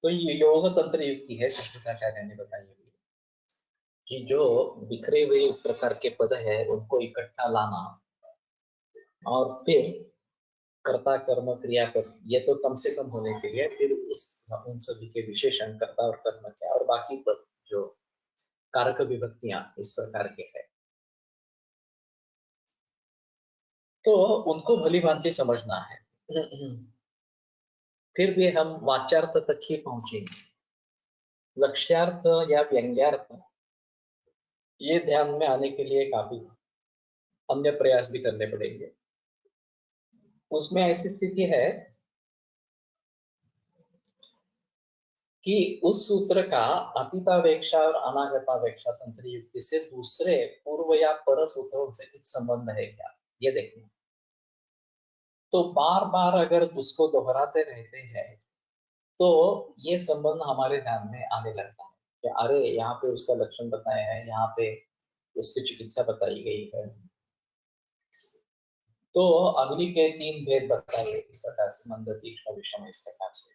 तो ये योग तंत्र युक्ति है, संस्कृताचार्य ने बताई हुई कि जो बिखरे हुए इस प्रकार के पद है उनको इकट्ठा लाना और फिर कर्ता कर्म क्रियापद ये तो कम से कम होने के लिए, फिर उन सभी के विशेषण कर्ता और कर्म क्या और बाकी पद जो कारक विभक्तियां इस प्रकार के है, तो उनको भली भांति समझना है। फिर भी हम वाच्यार्थ तक ही पहुंचेंगे। लक्ष्यार्थ या व्यंग्यार्थ ये ध्यान में आने के लिए काफी अन्य प्रयास भी करने पड़ेंगे। उसमें ऐसी स्थिति है कि उस सूत्र का अतीतावेक्षा और अनागतावेक्षा तंत्र युक्ति से दूसरे पूर्व या पर सूत्रों से कुछ संबंध है क्या, ये देखना। तो बार बार अगर उसको दोहराते रहते हैं तो ये संबंध हमारे ध्यान में आने लगता है कि अरे यहाँ पे उसका लक्षण बताया है, यहाँ पे उसकी चिकित्सा बताई गई है, तो अग्नि के 3 भेद बताए गए इस प्रकार से, मंद तीक्ष्ण विषम इस प्रकार से,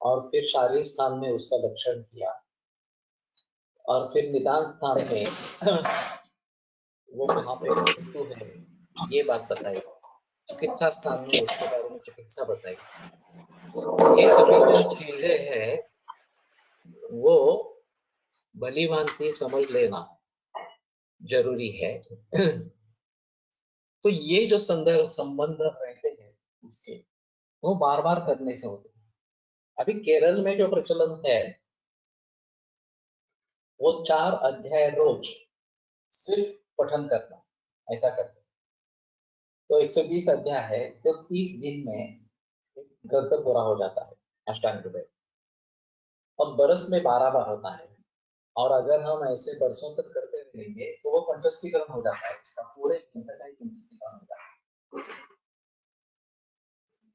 और फिर शारीरिक स्थान में उसका लक्षण किया और फिर निदान स्थान में वो कहाँ पे हेतु है ये बात बताई, चिकित्सा स्थान में उसके बारे में चिकित्सा बताई। ये सभी जो चीजें हैं वो भली भांति समझ लेना जरूरी है। तो ये जो संदर्भ संबंध रहते हैं उसके वो बार बार करने से होते हैं। अभी केरल में जो प्रचलन है वो 4 अध्याय रोज सिर्फ पठन करना, ऐसा करते हैं। तो 120 अध्याय है तो 30 दिन में ग्रंथ पूरा हो जाता है अष्टांग हृदय। अब बरस में 12 बार होता है और अगर हम ऐसे बरसों तक करते रहेंगे तो वो कंठस्थीकरण हो जाता है, उसका पूरे ग्रंथ का ही कंठस्थीकरण हो जाता है।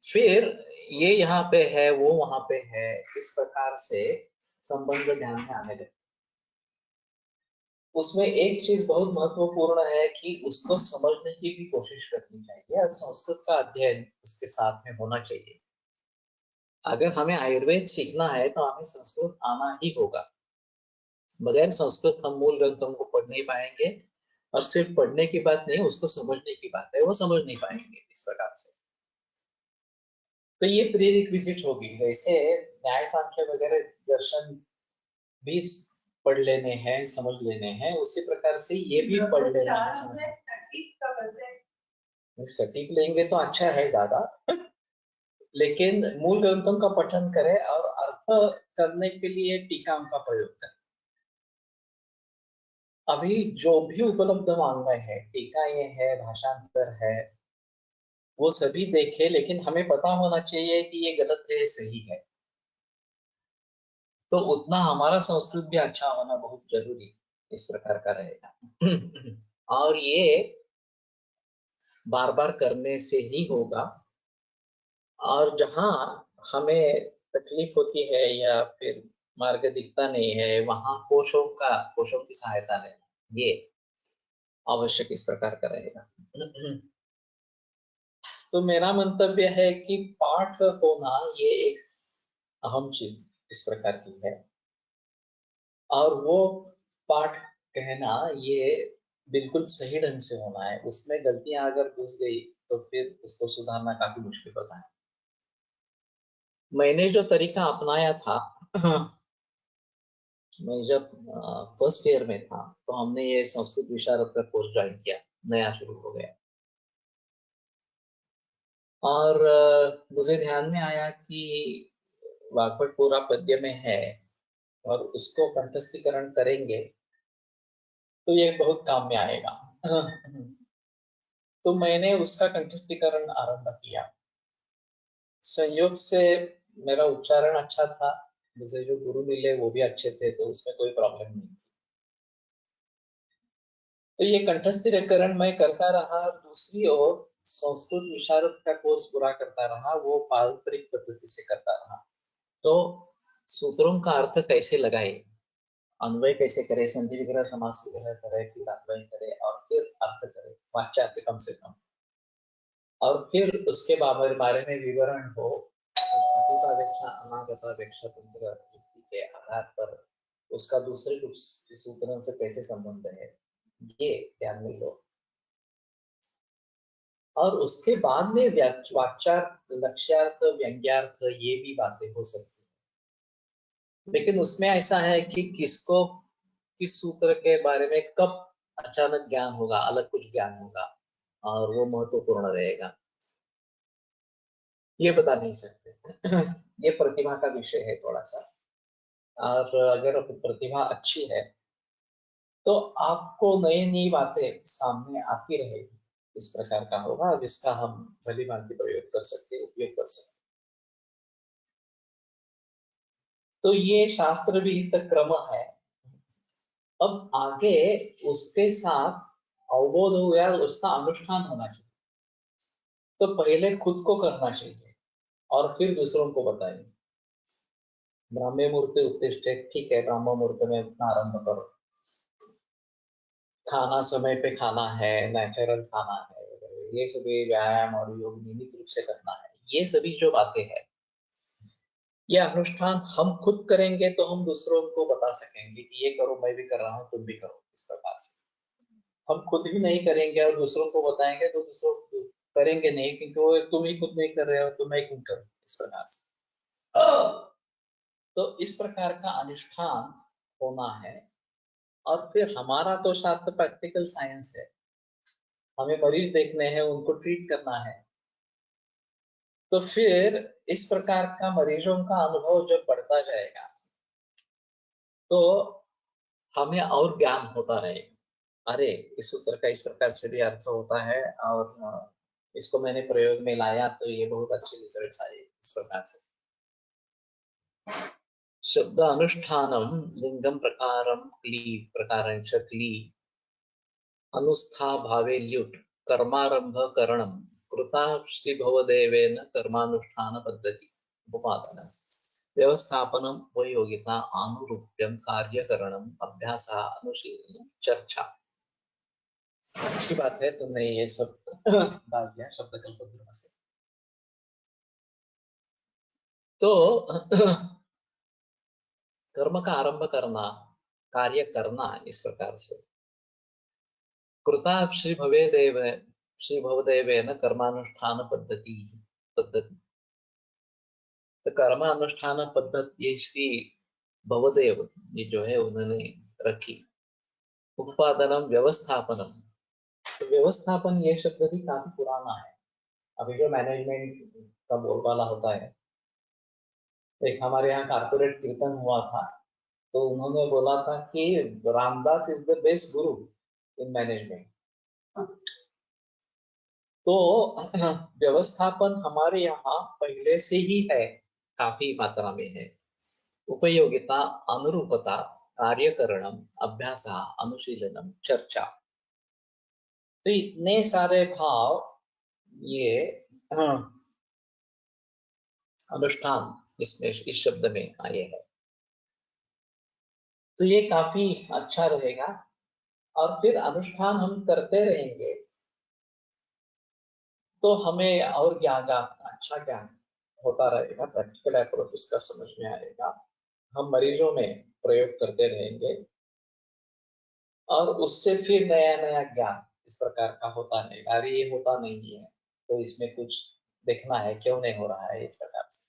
फिर ये यहाँ पे है वो वहां पे है, इस प्रकार से संबंध ध्यान में आने लगते। उसमें एक चीज बहुत महत्वपूर्ण है कि उसको समझने की भी कोशिश करनी चाहिए और संस्कृत का अध्ययन उसके साथ में होना चाहिए। अगर हमें आयुर्वेद सीखना है तो हमें संस्कृत आना ही होगा, बगैर संस्कृत हम मूल ग्रंथों को पढ़ नहीं पाएंगे, और सिर्फ पढ़ने की बात नहीं उसको समझने की बात है, वो समझ नहीं पाएंगे इस प्रकार से। तो ये प्रीरिक्विजिट होगी, जैसे न्याय सांख्य वगैरह दर्शन भी पढ़ लेने हैं समझ लेने हैं, उसी प्रकार से ये भी पढ़ लेना है। सटीक लेंगे तो अच्छा है ज्यादा, लेकिन मूल ग्रंथों का पठन करें और अर्थ करने के लिए टीकाओं का प्रयोग करें। अभी जो भी उपलब्ध वाङ्मय है, टीकाएं है, भाषांतर है, वो सभी देखे, लेकिन हमें पता होना चाहिए कि ये गलत है, सही है। तो उतना हमारा संस्कृत भी अच्छा होना बहुत जरूरी इस प्रकार का रहेगा। और ये बार बार करने से ही होगा। और जहाँ हमें तकलीफ होती है या फिर मार्ग दिखता नहीं है, वहां कोशों की सहायता लेना ये आवश्यक इस प्रकार का रहेगा। तो मेरा मंतव्य है कि पाठ होना ये एक अहम चीज इस प्रकार की है, और वो पाठ कहना ये बिल्कुल सही ढंग से होना है। उसमें गलतियां अगर घुस गई तो फिर उसको सुधारना काफी मुश्किल होता है। मैंने जो तरीका अपनाया था, मैं जब फर्स्ट ईयर में था तो हमने ये संस्कृत विशारद का कोर्स ज्वाइन किया, नया शुरू हो गया। और मुझे ध्यान में आया कि वाग्भट पूरा पद्य में है और उसको कंठस्थीकरण करेंगे तो ये बहुत काम में आएगा। तो मैंने उसका कंठस्थीकरण आरंभ किया। संयोग से मेरा उच्चारण अच्छा था, मुझे जो गुरु मिले वो भी अच्छे थे, तो उसमें कोई प्रॉब्लम नहीं थी। तो ये कंठस्थीकरण मैं करता रहा। दूसरी ओर संस्कृत विशारद का कोर्स पूरा करता रहा, वो पारंपरिक पद्धति से करता रहा। तो सूत्रों का अर्थ कैसे लगाए, अन्वय कैसे करे, संधि विग्रह समास विग्रह करे, फिर अन्वय करे और फिर अर्थ करे, वाच्यार्थ कम से कम, और फिर उसके बारे में विवरण हो, अतीतापेक्षा अनागतापेक्षा तंत्र युक्ति के आधार पर उसका दूसरे कुछ सूत्रों से कैसे संबंध है, ये ध्यान में लो। और उसके बाद में वाच्यार्थ, लक्ष्यार्थ, व्यंग्यार्थ ये भी बातें हो सकती है। लेकिन उसमें ऐसा है कि किसको किस सूत्र के बारे में कब अचानक ज्ञान होगा, अलग कुछ ज्ञान होगा, और वो महत्वपूर्ण रहेगा, ये बता नहीं सकते। ये प्रतिभा का विषय है थोड़ा सा। और अगर प्रतिभा अच्छी है तो आपको नई नई बातें सामने आती रहेगी, इस प्रकार का होगा जिसका हम भली भांति प्रयोग कर सकते, उपयोग कर सकते। तो ये शास्त्र विहित क्रम है। अब आगे उसके साथ अवबोध हो गया, उसका अनुष्ठान होना चाहिए। तो पहले खुद को करना चाहिए और फिर दूसरों को बताएंगे। ब्राह्मे मुहूर्ते उत्तिष्ठे, ठीक है, ब्राह्म मुहूर्त में अपना आरंभ करो, खाना समय पे खाना है, नेचुरल खाना है, ये सभी व्यायाम और योग नियमित रूप से करना है, ये सभी जो बातें हैं, ये अनुष्ठान हम खुद करेंगे तो हम दूसरों को बता सकेंगे कि ये करो, मैं भी कर रहा हूँ, तुम भी करो, इस प्रकार से। हम खुद ही नहीं करेंगे और दूसरों को बताएंगे तो दूसरों करेंगे नहीं, क्योंकि वो तुम ही खुद नहीं कर रहे हो तो मैं क्यों करूँ, इस प्रकार से। तो इस प्रकार का अनुष्ठान होना है। और फिर हमारा तो शास्त्र प्रैक्टिकल साइंस है, हमें मरीज देखने हैं, उनको ट्रीट करना है। तो फिर इस प्रकार का मरीजों का अनुभव जब बढ़ता जाएगा तो हमें और ज्ञान होता रहेगा। अरे, इस सूत्र का इस प्रकार से भी अर्थ होता है, और इसको मैंने प्रयोग में लाया तो ये बहुत अच्छे रिजल्ट्स आए, इस प्रकार से। शब्द अनुष्ठानम लिंगम प्रकारम क्ली प्रकारं च क्ली अनुस्था भावे ल्युट कर्मारंभ करणम कृता श्री भवदेवेन कर्मानुष्ठान पद्धति उपादान व्यवस्थापनम उपयोगिता आनुरूप्यम कार्यकरणम अभ्यास अनुशीलनम चर्चा। अच्छी बात है, तुमने ये सब डाल दिया शब्द कल्पद्रुम से। तो कर्म का आरंभ करना, कार्य करना, इस प्रकार से कृता श्री भवदेवेन कर्मानुष्ठान पद्धति। तो कर्मानुष्ठान पद्धति ये श्री भवदेव, ये जो है उन्होंने रखी। उत्पादनम व्यवस्थापनम, तो व्यवस्थापन ये शब्द भी काफी पुराना है। अभी जो मैनेजमेंट का बोलबाला होता है, एक हमारे यहाँ कारपोरेट कीर्तन हुआ था, तो उन्होंने बोला था कि Ramdas is the best Guru in management. तो व्यवस्थापन हमारे यहाँ पहले से ही है, काफी मात्रा में है। उपयोगिता, अनुरूपता, कार्यकरणम, अभ्यास, अनुशीलनम, चर्चा, तो इतने सारे भाव ये अनुष्ठान इसमें इस शब्द में आए हैं। तो ये काफी अच्छा रहेगा। और फिर अनुष्ठान हम करते रहेंगे तो हमें और ज्ञान, अच्छा ज्ञान होता रहेगा, प्रैक्टिकल अप्रोच इसका समझ में आएगा। हम मरीजों में प्रयोग करते रहेंगे और उससे फिर नया नया ज्ञान इस प्रकार का होता रहेगा। अरे ये होता नहीं है तो इसमें कुछ देखना है, क्यों नहीं हो रहा है इस प्रकार से।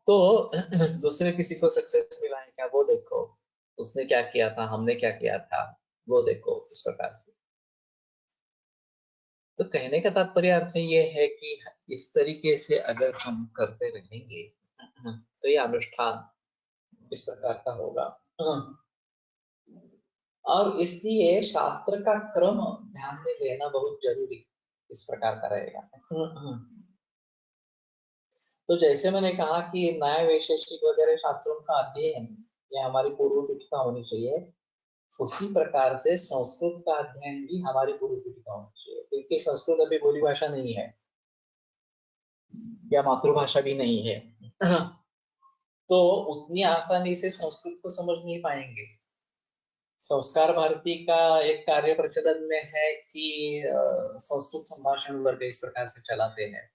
तो दूसरे किसी को सक्सेस मिला है क्या, वो देखो, उसने क्या किया था, हमने क्या किया था, वो देखो, इस प्रकार से। तो कहने का तात्पर्य अर्थ ये है कि इस तरीके से अगर हम करते रहेंगे तो ये अनुष्ठान इस प्रकार का होगा। और इसलिए शास्त्र का क्रम ध्यान में लेना बहुत जरूरी इस प्रकार का रहेगा। तो जैसे मैंने कहा कि न्याय वैशेषिक वगैरह शास्त्रों का अध्ययन ये हमारी पूर्व पीठिका होनी चाहिए, उसी प्रकार से संस्कृत का अध्ययन भी हमारी पूर्व पीठिका होनी चाहिए, क्योंकि संस्कृत अभी बोली भाषा नहीं है या मातृभाषा भी नहीं है। तो उतनी आसानी से संस्कृत को समझ नहीं पाएंगे। संस्कार भारती का एक कार्य प्रचलन में है कि संस्कृत संभाषण वर्ग इस प्रकार से चलाते हैं,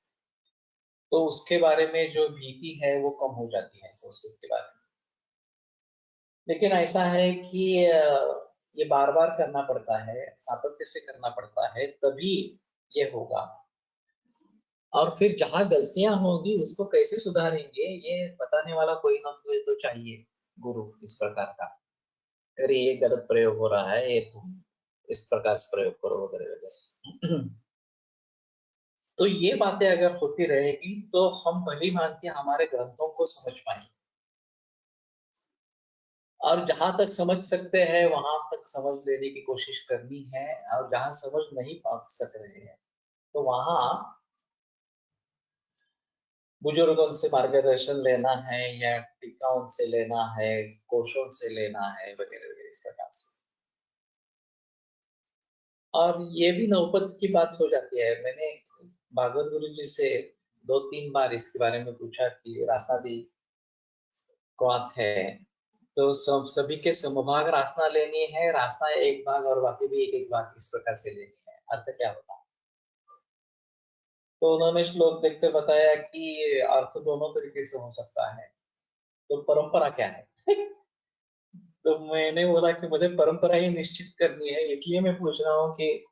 तो उसके बारे में जो भीति है वो कम हो जाती है संस्कृत के बारे में। लेकिन ऐसा है कि ये बार बार करना पड़ता है, सातत्य से करना पड़ता है, तभी ये होगा। और फिर जहां गलतियां होंगी उसको कैसे सुधारेंगे ये बताने वाला कोई ना कोई तो चाहिए, गुरु इस प्रकार का। अरे ये गलत प्रयोग हो रहा है, ये तुम इस प्रकार से प्रयोग करो वगैरह वगैरह। तो ये बातें अगर होती रहेगी तो हम भली भांति हमारे ग्रंथों को समझ पाएंगे। और जहां तक समझ सकते हैं वहां तक समझ लेने की कोशिश करनी है, और जहां समझ नहीं पा सक रहे हैं तो वहां बुजुर्गों से मार्गदर्शन लेना है या टीकाओं से लेना है, कोशों से लेना है, वगैरह वगैरह इस प्रकार से। और ये भी नौबत की बात हो जाती है। मैंने भागवत गुरु जी से 2-3 बार इसके बारे में पूछा कि रासनादी कौन है, तो सब सभी के समभाग रासना लेनी है, रासना एक भाग और बाकी भी एक एक भाग इस प्रकार से लेनी है, अर्थ क्या होता है। तो उन्होंने श्लोक देखकर बताया कि अर्थ दोनों तरीके से हो सकता है, तो परंपरा क्या है। तो मैंने बोला कि मुझे परंपरा ही निश्चित करनी है, इसलिए मैं पूछ रहा हूँ कि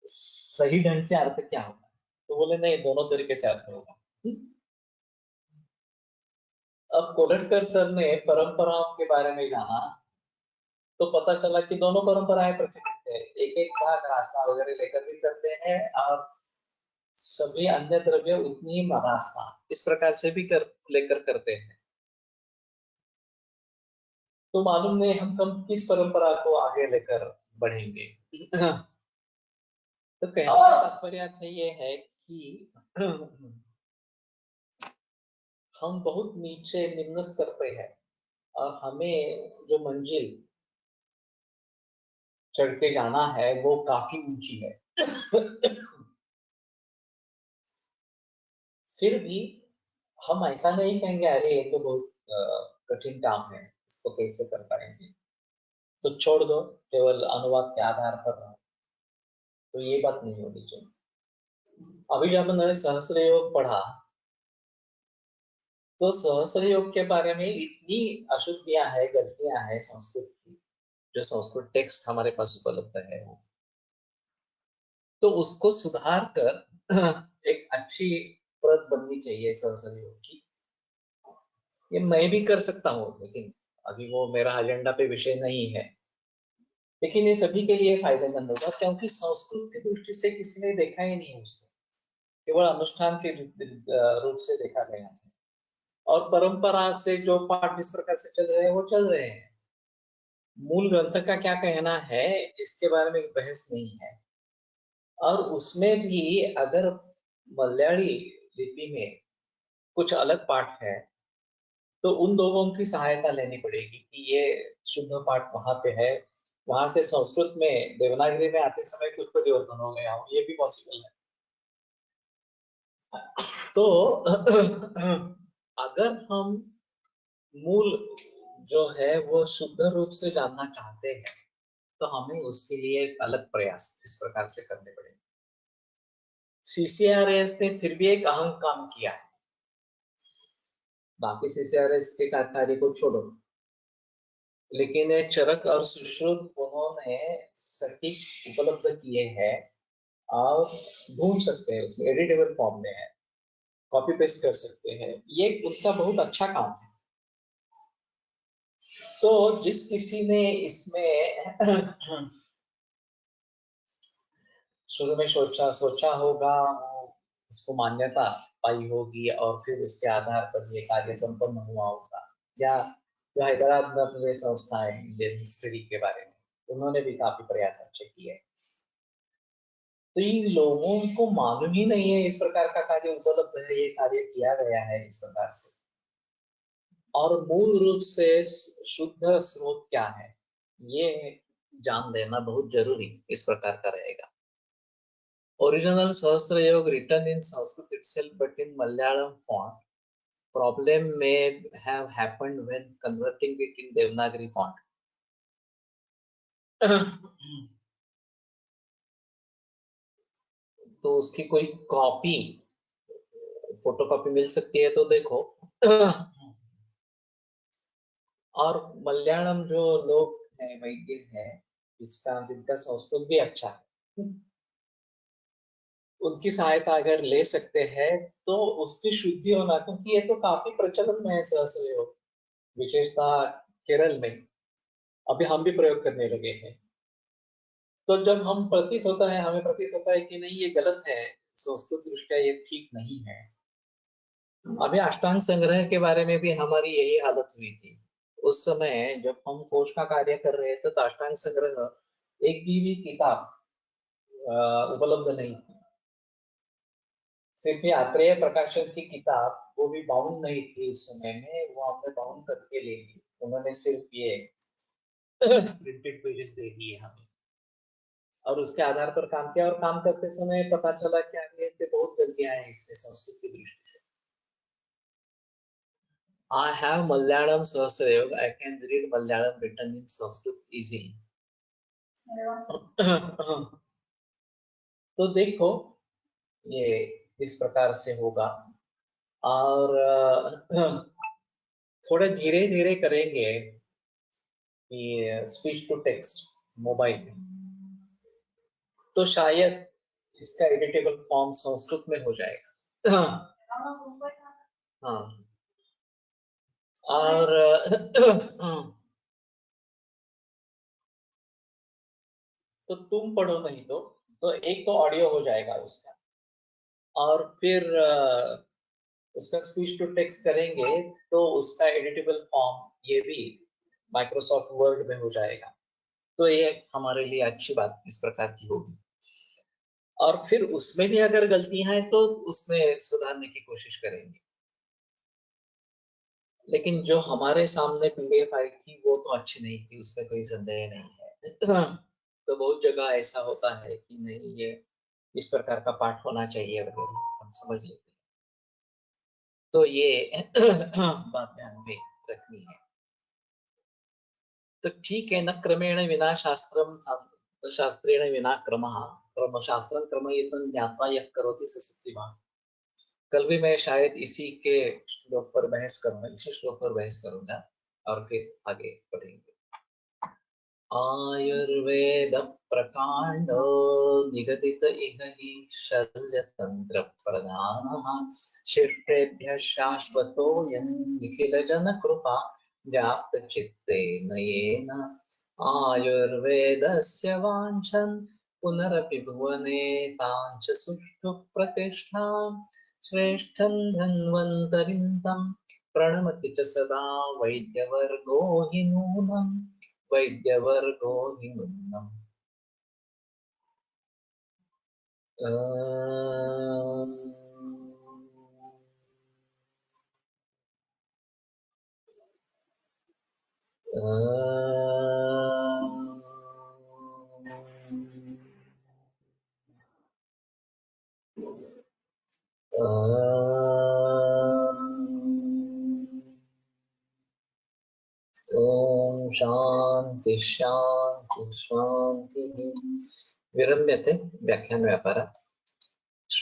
सही ढंग से अर्थ क्या होगा। तो बोले नहीं, दोनों तरीके से अर्थ होगा। अब कोलटकर सर ने परंपराओं के बारे में जाना तो पता चला कि दोनों परंपराएं प्रचलित है, एक एक भाग रास्ता वगैरह लेकर भी करते हैं और सभी अन्य द्रव्य उतनी ही रास्ता इस प्रकार से भी लेकर करते हैं। तो मालूम नहीं हम कम किस परंपरा को आगे लेकर बढ़ेंगे। तो कहने का तात्पर्य ये है कि हम बहुत नीचे निम्न स्तर पे हैं और हमें जो मंजिल चढ़ के जाना है वो काफी ऊंची है। फिर भी हम ऐसा नहीं कहेंगे अरे ये तो बहुत कठिन काम है, इसको कैसे कर पाएंगे, तो छोड़ दो, केवल अनुवाद के आधार पर रहो। तो ये बात नहीं होनी चाहिए। अभी जब मैंने सहस्त्र योग पढ़ा तो सहस्त्र योग के बारे में इतनी अशुद्धियां हैं, गलतियां हैं संस्कृत की, जो संस्कृत टेक्स्ट हमारे पास उपलब्ध है वो, तो उसको सुधार कर एक अच्छी प्रत बननी चाहिए सहस्त्र योग की। ये मैं भी कर सकता हूँ, लेकिन अभी वो मेरा एजेंडा पे विषय नहीं है। लेकिन ये सभी के लिए फायदेमंद होगा, क्योंकि संस्कृत की दृष्टि से किसी ने देखा ही नहीं उसको। केवल अनुष्ठान के रूप से देखा गया है, और परंपरा से जो पाठ जिस प्रकार से चल रहे हैं वो चल रहे हैं। मूल ग्रंथ का क्या कहना है इसके बारे में बहस नहीं है। और उसमें भी अगर मलयाली लिपि में कुछ अलग पाठ है तो उन लोगों की सहायता लेनी पड़ेगी कि ये शुद्ध पाठ वहां पे है, वहां से संस्कृत में देवनागरी में आते समय कुछ परिवर्तन हो गया हो, ये भी पॉसिबल है। तो अगर हम मूल जो है वो शुद्ध रूप से जानना चाहते हैं तो हमें उसके लिए एक अलग प्रयास इस प्रकार से करने पड़ेंगे। सीसीआरएस ने फिर भी एक अहम काम किया है, बाकी सीसीआरएस के कार्य को छोड़ो, लेकिन ये चरक और सुश्रुत उन्होंने सटीक उपलब्ध किए हैं और ढूंढ सकते हैं, उसमें एडिटेबल फॉर्म में है, कॉपी पेस्ट कर सकते हैं, ये उनका बहुत अच्छा काम है। तो जिस किसी ने इसमें शुरू में सोचा होगा, वो उसको मान्यता पाई होगी और फिर उसके आधार पर ये कार्य संपन्न हुआ होगा। या जो हैदराबाद में संस्था है इंडियन हिस्ट्री के बारे में, उन्होंने भी काफी प्रयास अच्छे किए। तो इन लोगों को मालूम ही नहीं है इस प्रकार का कार्य उपलब्ध है, ये कार्य किया गया है इस प्रकार से। और मूल रूप से शुद्ध स्रोत क्या है ये जान लेना बहुत जरूरी इस प्रकार का रहेगा। Original Sahasra Yoga written in Sanskrit itself but in Malayalam font. Problem may have happened when converting it in Devanagari font. तो उसकी कोई कॉपी, फोटोकॉपी मिल सकती है तो देखो। और मलयालम जो लोग हैं, वैद्य हैं, जिनका संस्कृत भी अच्छा है, उनकी सहायता अगर ले सकते हैं तो उसकी शुद्धि होना, क्योंकि ये तो काफी प्रचलन में है सहस्त्र योग, विशेषतः केरल में अभी हम भी प्रयोग करने लगे हैं। तो जब हम हमें प्रतीत होता है कि नहीं ये गलत है, संस्कृत दृष्टिया ये ठीक नहीं है। अभी अष्टांग संग्रह के बारे में भी हमारी यही हालत हुई थी। उस समय जब हम कोश का कार्य कर रहे थे तो अष्टांग संग्रह एक भी किताब उपलब्ध नहीं थी। सिर्फ ये आत्रेय प्रकाशन की किताब, वो भी बाउंड नहीं थी उस समय में, वो हमने बाउंड करके ले ली। उन्होंने सिर्फ ये प्रिंटेड पेजेस दे दिए हमें और उसके आधार पर काम किया, और काम करते समय पता चला कि आगे पे बहुत गलतियां हैं इसमें संस्कृत की दृष्टि से। I have Malayalam Sahasra Yoga. I can read Malayalam written in Sanskrit easily. तो देखो ये इस प्रकार से होगा, और थोड़े धीरे धीरे करेंगे कि स्पीच टू टेक्स्ट मोबाइल में, तो शायद इसका एडिटेबल फॉर्म संस्कृत में हो जाएगा। हाँ, और तो तुम पढ़ो नहीं तो एक तो ऑडियो हो जाएगा उसका, और फिर उसका स्पीच टू टेक्स्ट करेंगे तो उसका एडिटेबल फॉर्म ये भी माइक्रोसॉफ्ट वर्ड में हो जाएगा। तो ये हमारे लिए अच्छी बात इस प्रकार की होगी। और फिर उसमें भी अगर गलतियां हैं तो उसमें सुधारने की कोशिश करेंगे। लेकिन जो हमारे सामने पीडीएफ आई थी वो तो अच्छी नहीं थी, उसमें कोई संदेह नहीं है। तो बहुत जगह ऐसा होता है कि नहीं ये इस प्रकार का पाठ होना चाहिए वगैरह, हम समझ लेते हैं। तो ये बात ध्यान में रखनी है। तो ठीक है, न क्रमेण विना शास्त्रम, शास्त्रेण विना क्रमः, शास्त्रम क्रमयुतं ज्ञात्वा यः करोति स सिद्धिमान्। कल भी मैं शायद इसी के श्लोक पर बहस करूंगा, इसी श्लोक पर बहस करूंगा और फिर आगे बढ़ेंगे। आयुर्वेद प्रकांडो निगदित इह हि शल्यतंत्र प्रधानः, शिष्टेभ्यः शाश्वतोऽयं निखिल जन कृपा व्याप्त चित्तेन येन आयुर्वेदस्य वाञ्छन् पुनरपि भुवने तां च सुष्ठु प्रतिष्ठां श्रेष्ठं धन्वन्तरिं तं प्रणमति च सदा वैद्यवर्गो हि नूनम् वैद्यवर्गो हि नूनम् ओम शांति शांति शांति। विरम्यते व्याख्यान व्यापारात्।